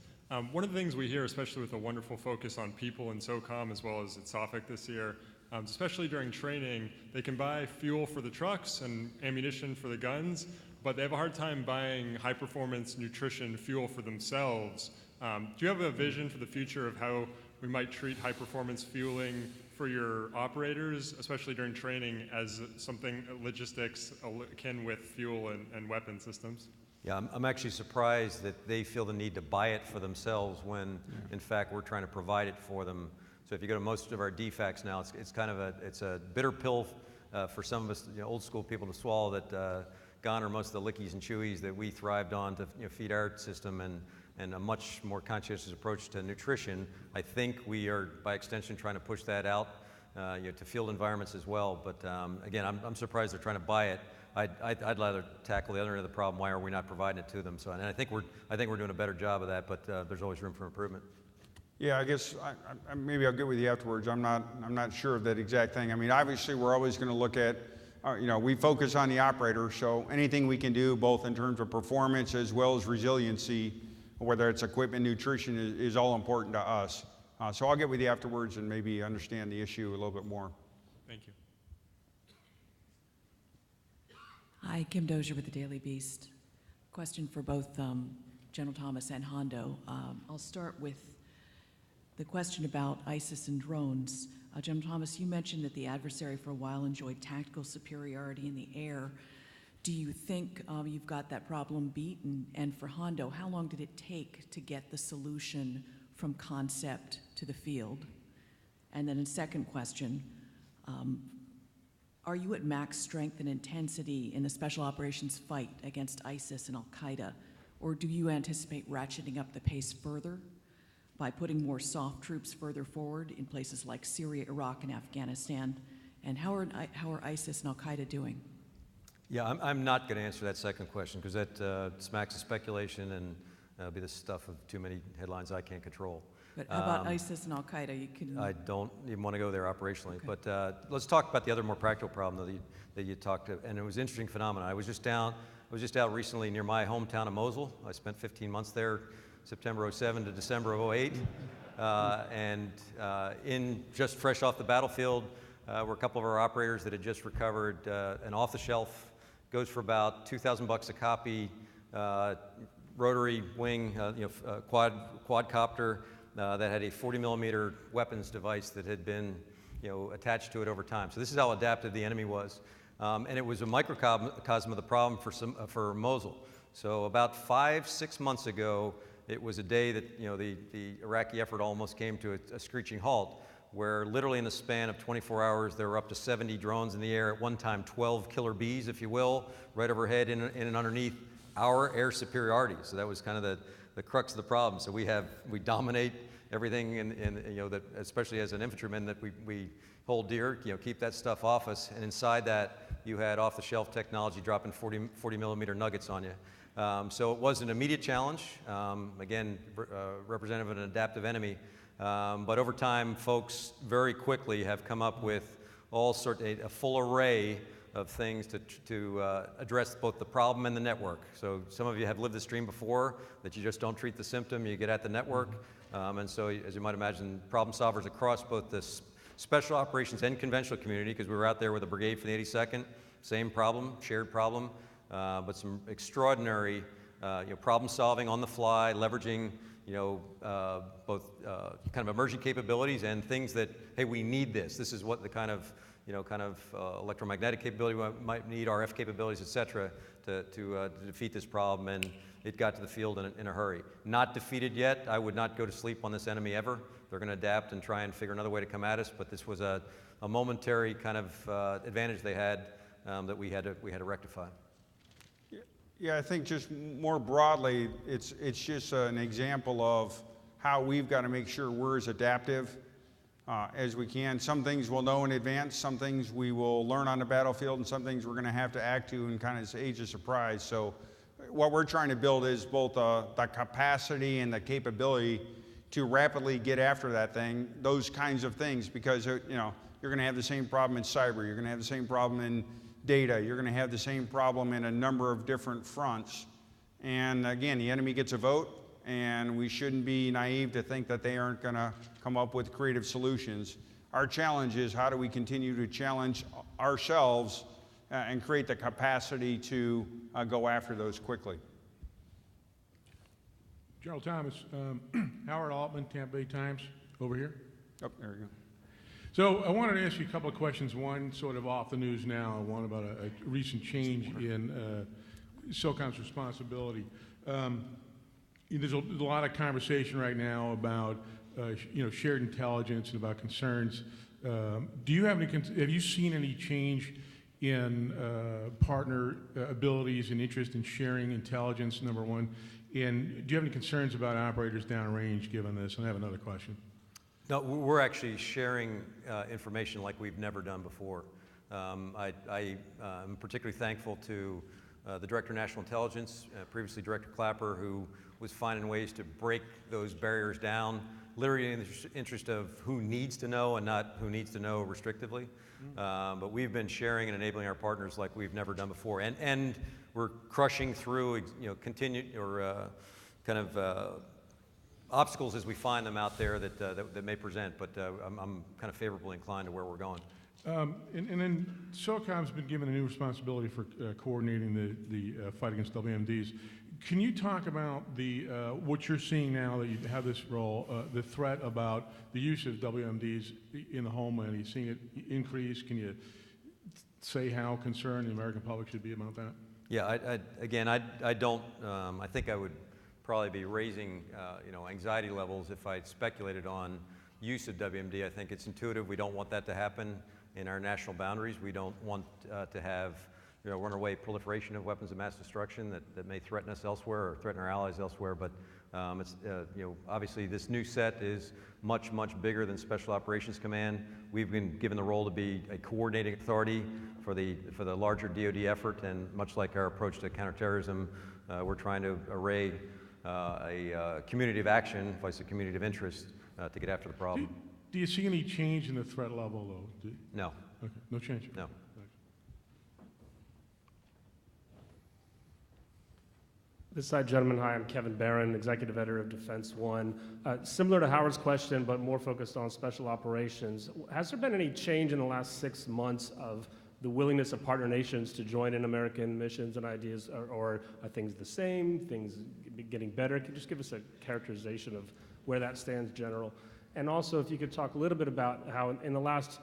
One of the things we hear, especially with a wonderful focus on people in SOCOM as well as at SOFIC this year, especially during training. They can buy fuel for the trucks and ammunition for the guns, but they have a hard time buying high-performance nutrition fuel for themselves. Do you have a vision for the future of how we might treat high-performance fueling for your operators, especially during training, as something logistics akin with fuel and weapon systems? Yeah, I'm actually surprised that they feel the need to buy it for themselves when, in fact, we're trying to provide it for them. So if you go to most of our DFACs now, it's kind of a bitter pill for some of us, old school people to swallow, that gone are most of the lickies and chewies that we thrived on to feed our system, and a much more conscientious approach to nutrition. I think we are, by extension, trying to push that out to field environments as well. But again, I'm surprised they're trying to buy it. I'd rather tackle the other end of the problem. Why are we not providing it to them? So, and I think we're doing a better job of that. But there's always room for improvement. Yeah, I guess maybe I'll get with you afterwards. I'm not sure of that exact thing. I mean, obviously, we're always going to look at, we focus on the operator. So anything we can do, both in terms of performance as well as resiliency, whether it's equipment, nutrition, is all important to us. So I'll get with you afterwards and maybe understand the issue a little bit more. Thank you. Hi, Kim Dozier with the Daily Beast. Question for both General Thomas and Hondo. I'll start with the question about ISIS and drones. General Thomas, you mentioned that the adversary for a while enjoyed tactical superiority in the air. Do you think you've got that problem beat? And for Hondo, how long did it take to get the solution from concept to the field? And then a second question, are you at max strength and intensity in the special operations fight against ISIS and Al-Qaeda? Or do you anticipate ratcheting up the pace further by putting more soft troops further forward in places like Syria, Iraq, and Afghanistan? And how are ISIS and Al-Qaeda doing? Yeah, I'm not going to answer that second question because that smacks of speculation and be the stuff of too many headlines I can't control. But how about ISIS and Al-Qaeda? You can. I don't even want to go there operationally. Okay. But let's talk about the other more practical problem that you talked to. And it was an interesting phenomenon. I was just out recently near my hometown of Mosul. I spent 15 months there, September 07 to December of 08. In just fresh off the battlefield were a couple of our operators that had just recovered an off-the-shelf, goes for about $2,000 a copy, rotary wing, quadcopter that had a 40-millimeter weapons device that had been, attached to it over time. So this is how adaptive the enemy was, and it was a microcosm of the problem for Mosul. So about 5-6 months ago, it was a day that the Iraqi effort almost came to a screeching halt, where literally in the span of 24 hours, there were up to 70 drones in the air at one time, 12 killer bees, if you will, right overhead in and underneath our air superiority. So that was kind of the crux of the problem. So we dominate everything, that especially as an infantryman that we hold dear. Keep that stuff off us. And inside that, you had off-the-shelf technology dropping 40 millimeter nuggets on you. So it was an immediate challenge. Again, representative of an adaptive enemy. But over time, folks very quickly have come up with a full array of things to address both the problem and the network. So some of you have lived this dream before, that you just don't treat the symptom, you get at the network. And so, as you might imagine, problem solvers across both the special operations and conventional community, because we were out there with a brigade for the 82nd, same problem, shared problem, but some extraordinary problem solving on the fly, leveraging both kind of emerging capabilities and things that, hey, we need this. This is what the kind of electromagnetic capability we might need, RF capabilities, et cetera, to defeat this problem. And it got to the field in a hurry. Not defeated yet. I would not go to sleep on this enemy ever. They're going to adapt and try and figure another way to come at us. But this was a momentary kind of advantage they had that we had to rectify. Yeah, I think just more broadly, it's just an example of how we've got to make sure we're as adaptive as we can. Some things we'll know in advance, some things we will learn on the battlefield, and some things we're going to have to act to in kind of this age of surprise. So what we're trying to build is both the capacity and the capability to rapidly get after that thing, those kinds of things, because you're going to have the same problem in cyber, you're going to have the same problem in data, you're going to have the same problem in a number of different fronts. And again, the enemy gets a vote, and we shouldn't be naive to think that they aren't going to come up with creative solutions. Our challenge is how do we continue to challenge ourselves and create the capacity to go after those quickly. General Thomas, Howard Altman, Tampa Bay Times, over here. Oh, there we go. So I wanted to ask you a couple of questions, one sort of off the news now, one about a recent change in SOCOM's responsibility. There's a lot of conversation right now about shared intelligence and about concerns. Do you have you seen any change in partner abilities and interest in sharing intelligence, number one? And do you have any concerns about operators downrange given this? And I have another question. No, we're actually sharing information like we've never done before. I'm particularly thankful to the Director of National Intelligence, previously Director Clapper, who was finding ways to break those barriers down, literally in the interest of who needs to know and not who needs to know restrictively. But we've been sharing and enabling our partners like we've never done before. And we're crushing through, obstacles as we find them out there that may present, but I'm kind of favorably inclined to where we're going. And then SOCOM's been given a new responsibility for coordinating the fight against WMDs. Can you talk about what you're seeing now that you have this role, the threat about the use of WMDs in the homeland? Are you seeing it increase? Can you say how concerned the American public should be about that? Yeah, I don't. I think I would probably be raising, anxiety levels if I speculated on use of WMD. I think it's intuitive. We don't want that to happen in our national boundaries. We don't want to have, runaway proliferation of weapons of mass destruction that may threaten us elsewhere or threaten our allies elsewhere. But obviously this new set is much, much bigger than Special Operations Command. We've been given the role to be a coordinating authority for the larger DoD effort, and much like our approach to counterterrorism, we're trying to array a community of action, vice a community of interest, to get after the problem. Do you see any change in the threat level, though? No. Okay, no change? No. This side, gentlemen, hi, I'm Kevin Barron, Executive Editor of Defense One. Similar to Howard's question, but more focused on special operations, has there been any change in the last 6 months of the willingness of partner nations to join in American missions and ideas, or are things the same, things getting better? Could you just give us a characterization of where that stands, General? And also, if you could talk a little bit about how in the last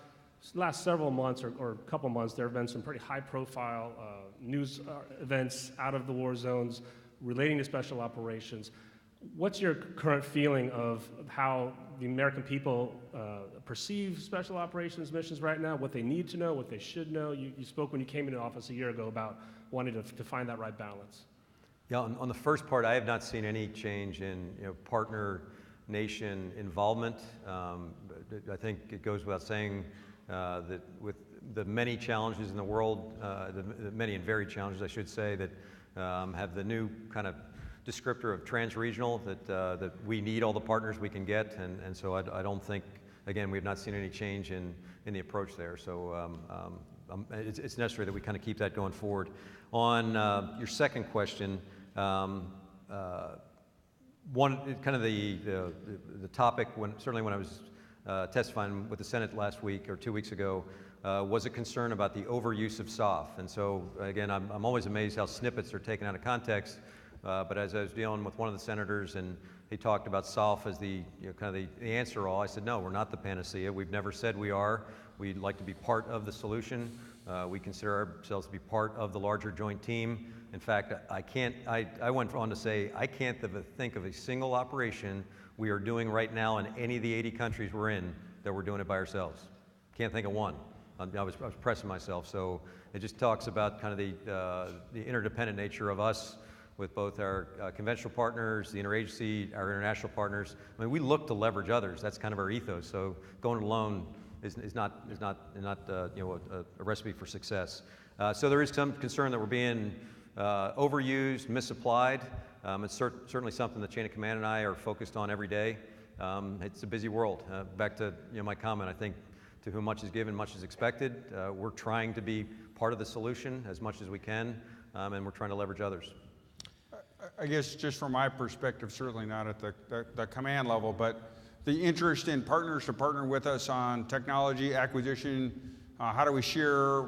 several months or couple months, there have been some pretty high-profile news events out of the war zones relating to special operations. What's your current feeling of how the American people perceive special operations missions right now, what they need to know, what they should know? You spoke when you came into office a year ago about wanting to find that right balance. Yeah, on the first part, I have not seen any change in partner nation involvement. I think it goes without saying that with the many challenges in the world, the many and varied challenges, I should say, that have the new kind of descriptor of trans-regional, that we need all the partners we can get, and so I don't think, again, we have not seen any change in the approach there. So it's necessary that we kind of keep that going forward. On your second question, one kind of the topic certainly when I was testifying with the Senate last week or 2 weeks ago was a concern about the overuse of SOF. And so again, I'm always amazed how snippets are taken out of context. But as I was dealing with one of the senators and he talked about SOF as the kind of the answer all, I said, no, we're not the panacea. We've never said we are. We'd like to be part of the solution. We consider ourselves to be part of the larger joint team. In fact, I went on to say, I can't think of a single operation we are doing right now in any of the 80 countries we're in that we're doing it by ourselves. Can't think of one. I was pressing myself. So it just talks about kind of the interdependent nature of us with both our conventional partners, the interagency, our international partners. I mean, we look to leverage others. That's kind of our ethos. So going it alone is not a recipe for success. So there is some concern that we're being overused, misapplied. It's certainly something the chain of command and I are focused on every day. It's a busy world. Back to my comment, I think to whom much is given, much is expected. We're trying to be part of the solution as much as we can, and we're trying to leverage others. I guess just from my perspective, certainly not at the command level, but the interest in partners to partner with us on technology acquisition. How do we share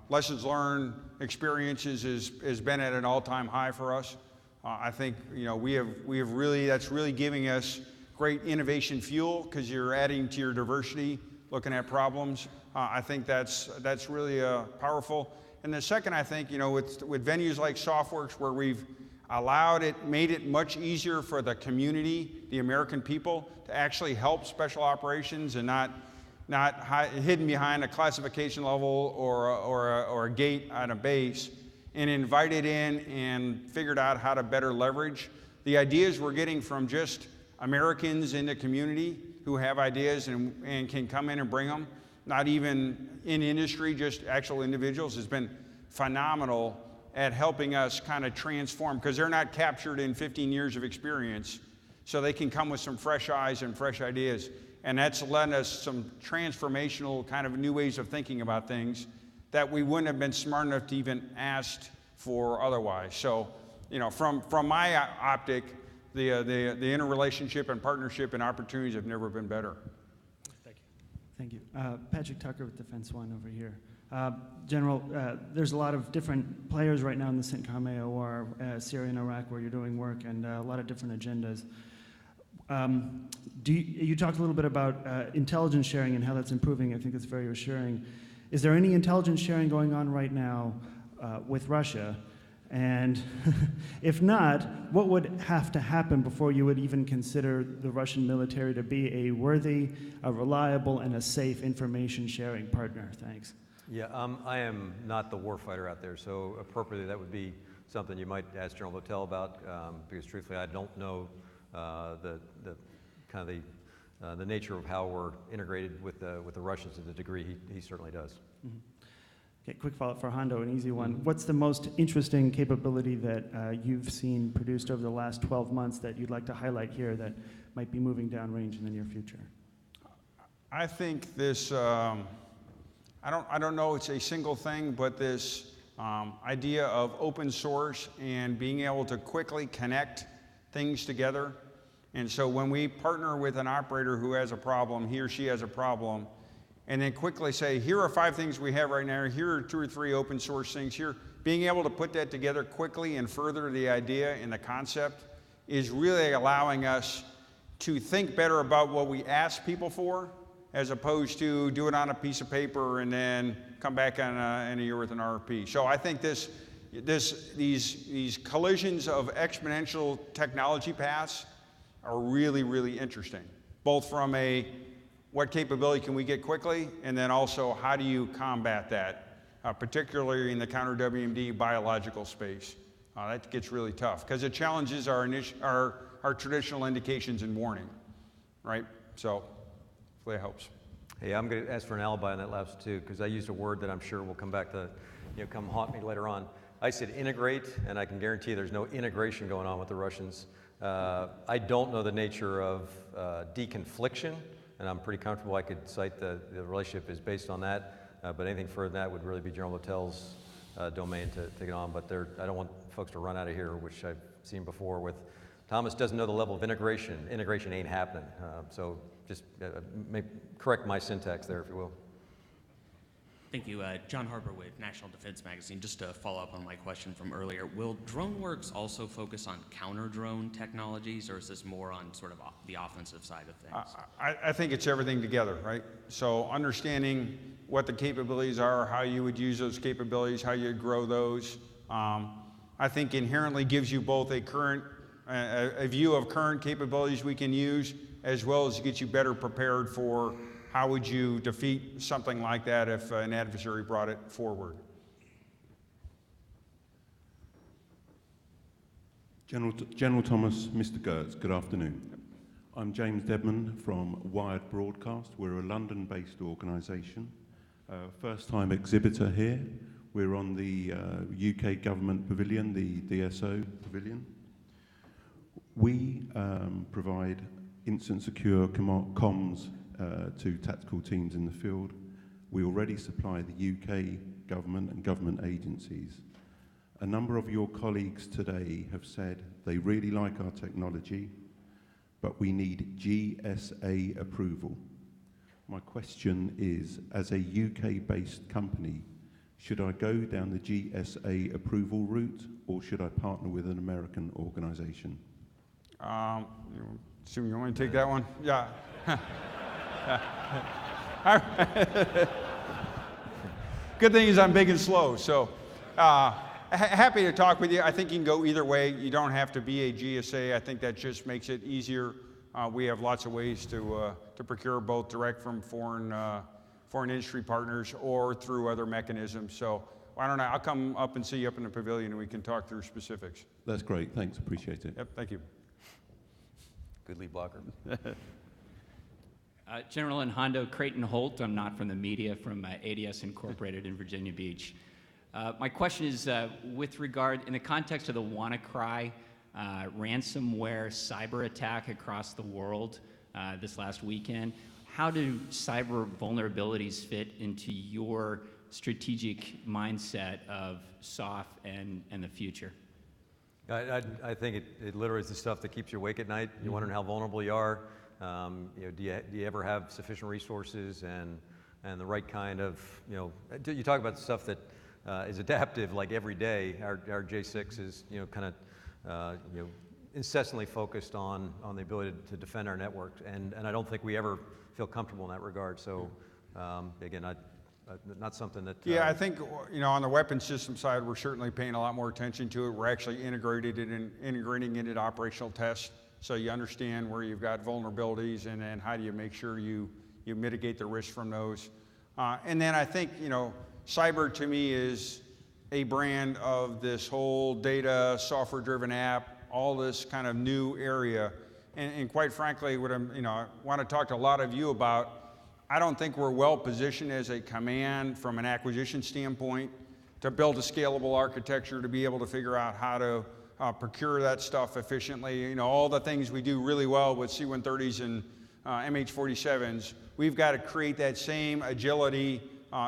lessons learned, experiences has been at an all-time high for us. I think we have really, that's really giving us great innovation fuel because you're adding to your diversity, looking at problems. I think that's really powerful. And the second, I think, with venues like SOFWorks, where we've made it much easier for the community, the American people, to actually help special operations and not hidden behind a classification level or a gate on a base, and invited in and figured out how to better leverage the ideas we're getting from just Americans in the community who have ideas and can come in and bring them, not even in industry, just actual individuals, has been phenomenal at helping us kind of transform, because they're not captured in 15 years of experience, so they can come with some fresh eyes and fresh ideas. And that's led us some transformational kind of new ways of thinking about things that we wouldn't have been smart enough to even ask for otherwise. So, from my optic, the interrelationship and partnership and opportunities have never been better. Thank you. Patrick Tucker with Defense One over here. General, there's a lot of different players right now in the CENTCOM AOR, Syria and Iraq, where you're doing work, and a lot of different agendas. You talked a little bit about intelligence sharing and how that's improving. I think that's very reassuring. Is there any intelligence sharing going on right now with Russia? And if not, what would have to happen before you would even consider the Russian military to be a worthy, a reliable, and a safe information sharing partner? Thanks. Yeah, I am not the warfighter out there, so appropriately that would be something you might ask General Votel about, because truthfully I don't know the nature of how we're integrated with the Russians to the degree he certainly does. Mm-hmm. Okay, quick follow-up for Hondo, an easy one. What's the most interesting capability that you've seen produced over the last 12 months that you'd like to highlight here that might be moving downrange in the near future? I think this, I don't know it's a single thing, but this idea of open source and being able to quickly connect things together. And so when we partner with an operator who has a problem, he or she has a problem, and then quickly say, here are 5 things we have right now, here are 2 or 3 open source things here, being able to put that together quickly and further the idea and the concept is really allowing us to think better about what we ask people for, as opposed to do it on a piece of paper and then come back in a year with an RFP. So I think these collisions of exponential technology paths are really, really interesting, both from what capability can we get quickly, and then also how do you combat that, particularly in the counter-WMD biological space. That gets really tough because it challenges our traditional indications and warning, right? So hopefully it helps. Hey, I'm going to ask for an alibi on that last too, because I used a word that I'm sure will come back to, come haunt me later on. I said integrate, and I can guarantee there's no integration going on with the Russians. I don't know the nature of deconfliction, and I'm pretty comfortable I could cite the relationship is based on that, but anything further than that would really be General Votel's domain to get on, but I don't want folks to run out of here, which I've seen before with Thomas doesn't know the level of integration. Integration ain't happening, so just correct my syntax there, if you will. Thank you. John Harper with National Defense Magazine. Just to follow up on my question from earlier, will DroneWorks also focus on counter-drone technologies, or is this more on sort of the offensive side of things? I think it's everything together, right? So understanding what the capabilities are, how you would use those capabilities, how you grow those, I think inherently gives you both a view of current capabilities we can use, as well as get you better prepared for how would you defeat something like that if an adversary brought it forward? General Thomas, Mr. Geurts, good afternoon. I'm James Debman from Wired Broadcast. We're a London-based organisation. First-time exhibitor here. We're on the UK Government Pavilion, the DSO Pavilion. We provide instant secure comms to tactical teams in the field. We already supply the UK government and government agencies. A number of your colleagues today have said they really like our technology. but we need GSA approval. My question is, as a UK-based company, should I go down the GSA approval route, or should I partner with an American organization? Assume you want me to take that one? Yeah. Good thing is I'm big and slow, so happy to talk with you. I think you can go either way. You don't have to be a GSA. I think that just makes it easier. We have lots of ways to procure, both direct from foreign industry partners or through other mechanisms. So I don't know. I'll come up and see you up in the pavilion, and we can talk through specifics. That's great. Thanks. Appreciate it. Yep. Thank you. Good lead blocker. General and Hondo, Creighton Holt. I'm not from the media, from ADS Incorporated in Virginia Beach. My question is with regard, in the context of the WannaCry ransomware cyber attack across the world this last weekend, how do cyber vulnerabilities fit into your strategic mindset of SOF and the future? I think it literally is the stuff that keeps you awake at night. You're wondering how vulnerable you are. Do you ever have sufficient resources and the right kind of, you talk about the stuff that is adaptive, like every day. Our J6 is, kind of, incessantly focused on the ability to defend our network, and I don't think we ever feel comfortable in that regard. So, again, not something that. Yeah, I think on the weapons system side, we're certainly paying a lot more attention to it. We're actually integrating it into operational tests, so you understand where you've got vulnerabilities, and then how do you make sure you mitigate the risk from those. And then I think cyber to me is a brand of this whole data, software-driven app, all this kind of new area. And quite frankly, what I want to talk to a lot of you about, I don't think we're well positioned as a command from an acquisition standpoint to build a scalable architecture to be able to figure out how to procure that stuff efficiently. All the things we do really well with C-130s and MH-47s, we've got to create that same agility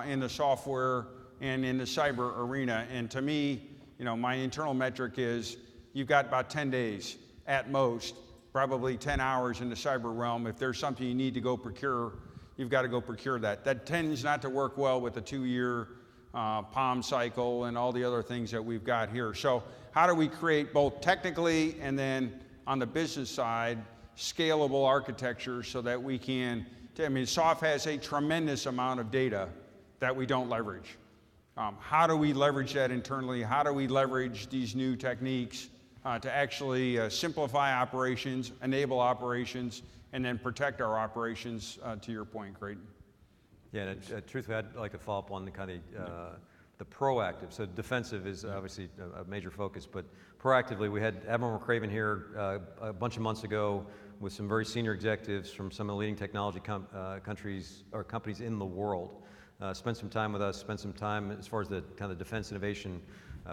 in the software and in the cyber arena. And to me, my internal metric is you've got about 10 days at most, probably 10 hours in the cyber realm. If there's something you need to go procure, you've got to go procure that. That tends not to work well with the 2-year POM cycle and all the other things that we've got here. So how do we create both technically and then on the business side, scalable architecture so that we can, SOF has a tremendous amount of data that we don't leverage. How do we leverage that internally? How do we leverage these new techniques to actually simplify operations, enable operations, and then protect our operations, to your point, Creighton? Yeah, and truthfully, I'd like to follow up on the kind of the proactive. So defensive is obviously a major focus, but proactively, we had Admiral McCraven here a bunch of months ago with some very senior executives from some of the leading technology countries or companies in the world. Spent some time with us, spent some time as far as the kind of defense innovation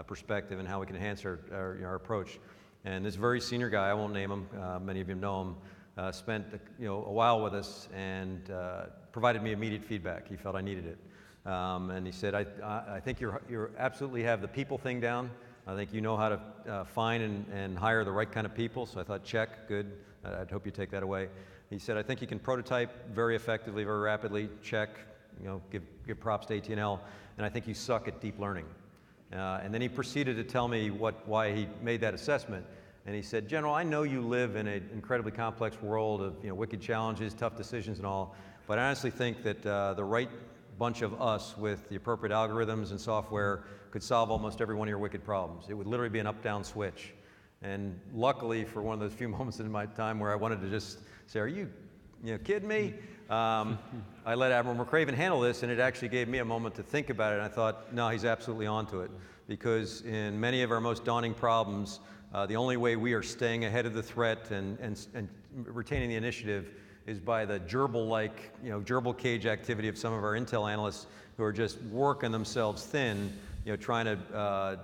perspective and how we can enhance our approach. And this very senior guy, I won't name him, many of you know him, spent a while with us and provided me immediate feedback. He felt I needed it. And he said, I think you absolutely have the people thing down. I think you know how to find and hire the right kind of people. So I thought, check, good. I'd hope you take that away. He said, I think you can prototype very effectively, very rapidly, check. Give props to AT&L, and I think you suck at deep learning. And then he proceeded to tell me why he made that assessment. And he said, General, I know you live in an incredibly complex world of wicked challenges, tough decisions and all, but I honestly think that the right bunch of us with the appropriate algorithms and software could solve almost every one of your wicked problems. It would literally be an up-down switch. And luckily, for one of those few moments in my time where I wanted to just say, are you kidding me? I let Admiral McCraven handle this, and it actually gave me a moment to think about it. And I thought, no, he's absolutely onto it. Because in many of our most daunting problems, the only way we are staying ahead of the threat and retaining the initiative is by the gerbil-like, gerbil cage activity of some of our intel analysts who are just working themselves thin, trying to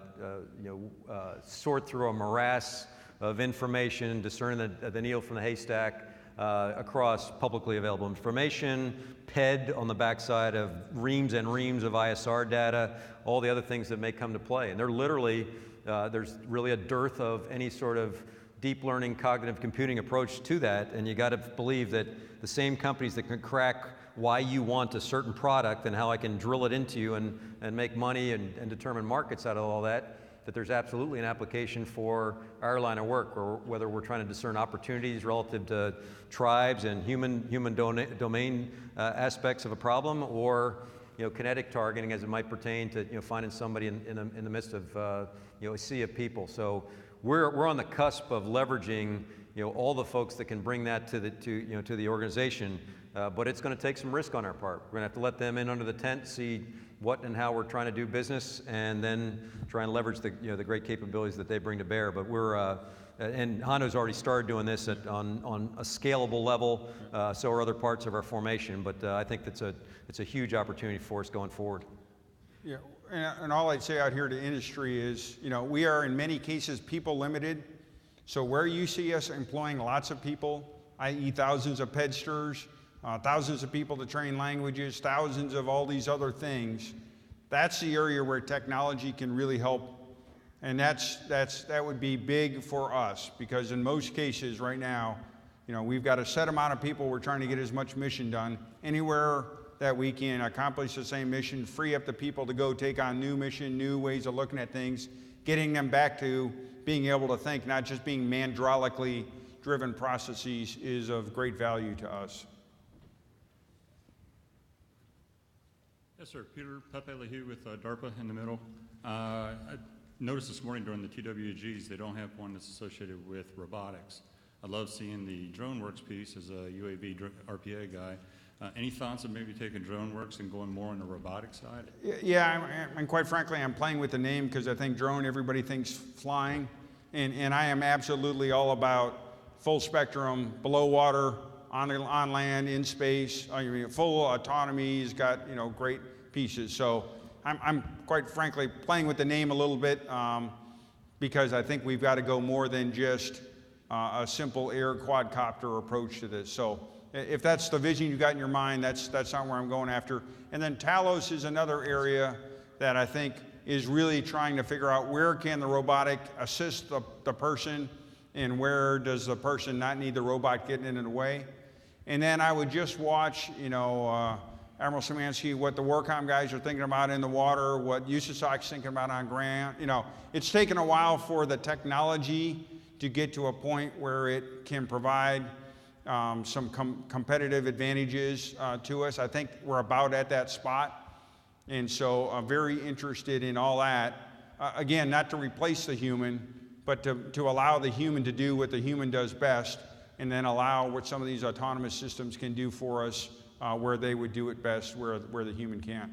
sort through a morass of information, discerning the needle from the haystack. Across publicly available information, PED on the backside of reams and reams of ISR data, all the other things that may come to play. And they're literally, there's really a dearth of any sort of deep learning cognitive computing approach to that, and you got to believe that the same companies that can crack why you want a certain product and how I can drill it into you and make money and determine markets out of all that, that there's absolutely an application for our line of work, or whether we're trying to discern opportunities relative to tribes and human domain aspects of a problem, or kinetic targeting as it might pertain to finding somebody in the midst of a sea of people. So we're on the cusp of leveraging all the folks that can bring that to the organization, but it's going to take some risk on our part. We're going to have to let them in under the tent, see what and how we're trying to do business, and then try and leverage the the great capabilities that they bring to bear. But we're and Hondo's already started doing this on a scalable level. So are other parts of our formation. But I think it's a huge opportunity for us going forward. Yeah, and all I'd say out here to industry is, we are in many cases people limited. So where you see us employing lots of people, i.e. thousands of pedsters, thousands of people to train languages, thousands of all these other things, that's the area where technology can really help. And that would be big for us, because in most cases right now, we've got a set amount of people. We're trying to get as much mission done. Anywhere that we can accomplish the same mission, free up the people to go take on new mission, new ways of looking at things, getting them back to being able to think, not just being mandrolically driven processes, is of great value to us. Yes, sir. Peter Pepe Leahy with DARPA in the middle. I noticed this morning during the TWGs they don't have one that's associated with robotics. I love seeing the DroneWorks piece as a UAV RPA guy. Any thoughts of maybe taking DroneWorks and going more on the robotics side? Yeah, and quite frankly, I'm playing with the name because I think drone, everybody thinks flying. And I am absolutely all about full spectrum, below water, on land, in space. Full autonomy has got great pieces. So I'm quite frankly playing with the name a little bit because I think we've got to go more than just a simple air quadcopter approach to this. So if that's the vision you got in your mind, that's not where I'm going after. And then Talos is another area that I think is really trying to figure out where can the robotic assist the person, and where does the person not need the robot getting in the way. And then I would just watch, Admiral Szymanski, what the WARCOM guys are thinking about in the water, what USSOC's thinking about on ground. It's taken a while for the technology to get to a point where it can provide some competitive advantages to us. I think we're about at that spot. And so I'm very interested in all that. Again, not to replace the human, but to allow the human to do what the human does best, and then allow what some of these autonomous systems can do for us where they would do it best, where the human can't.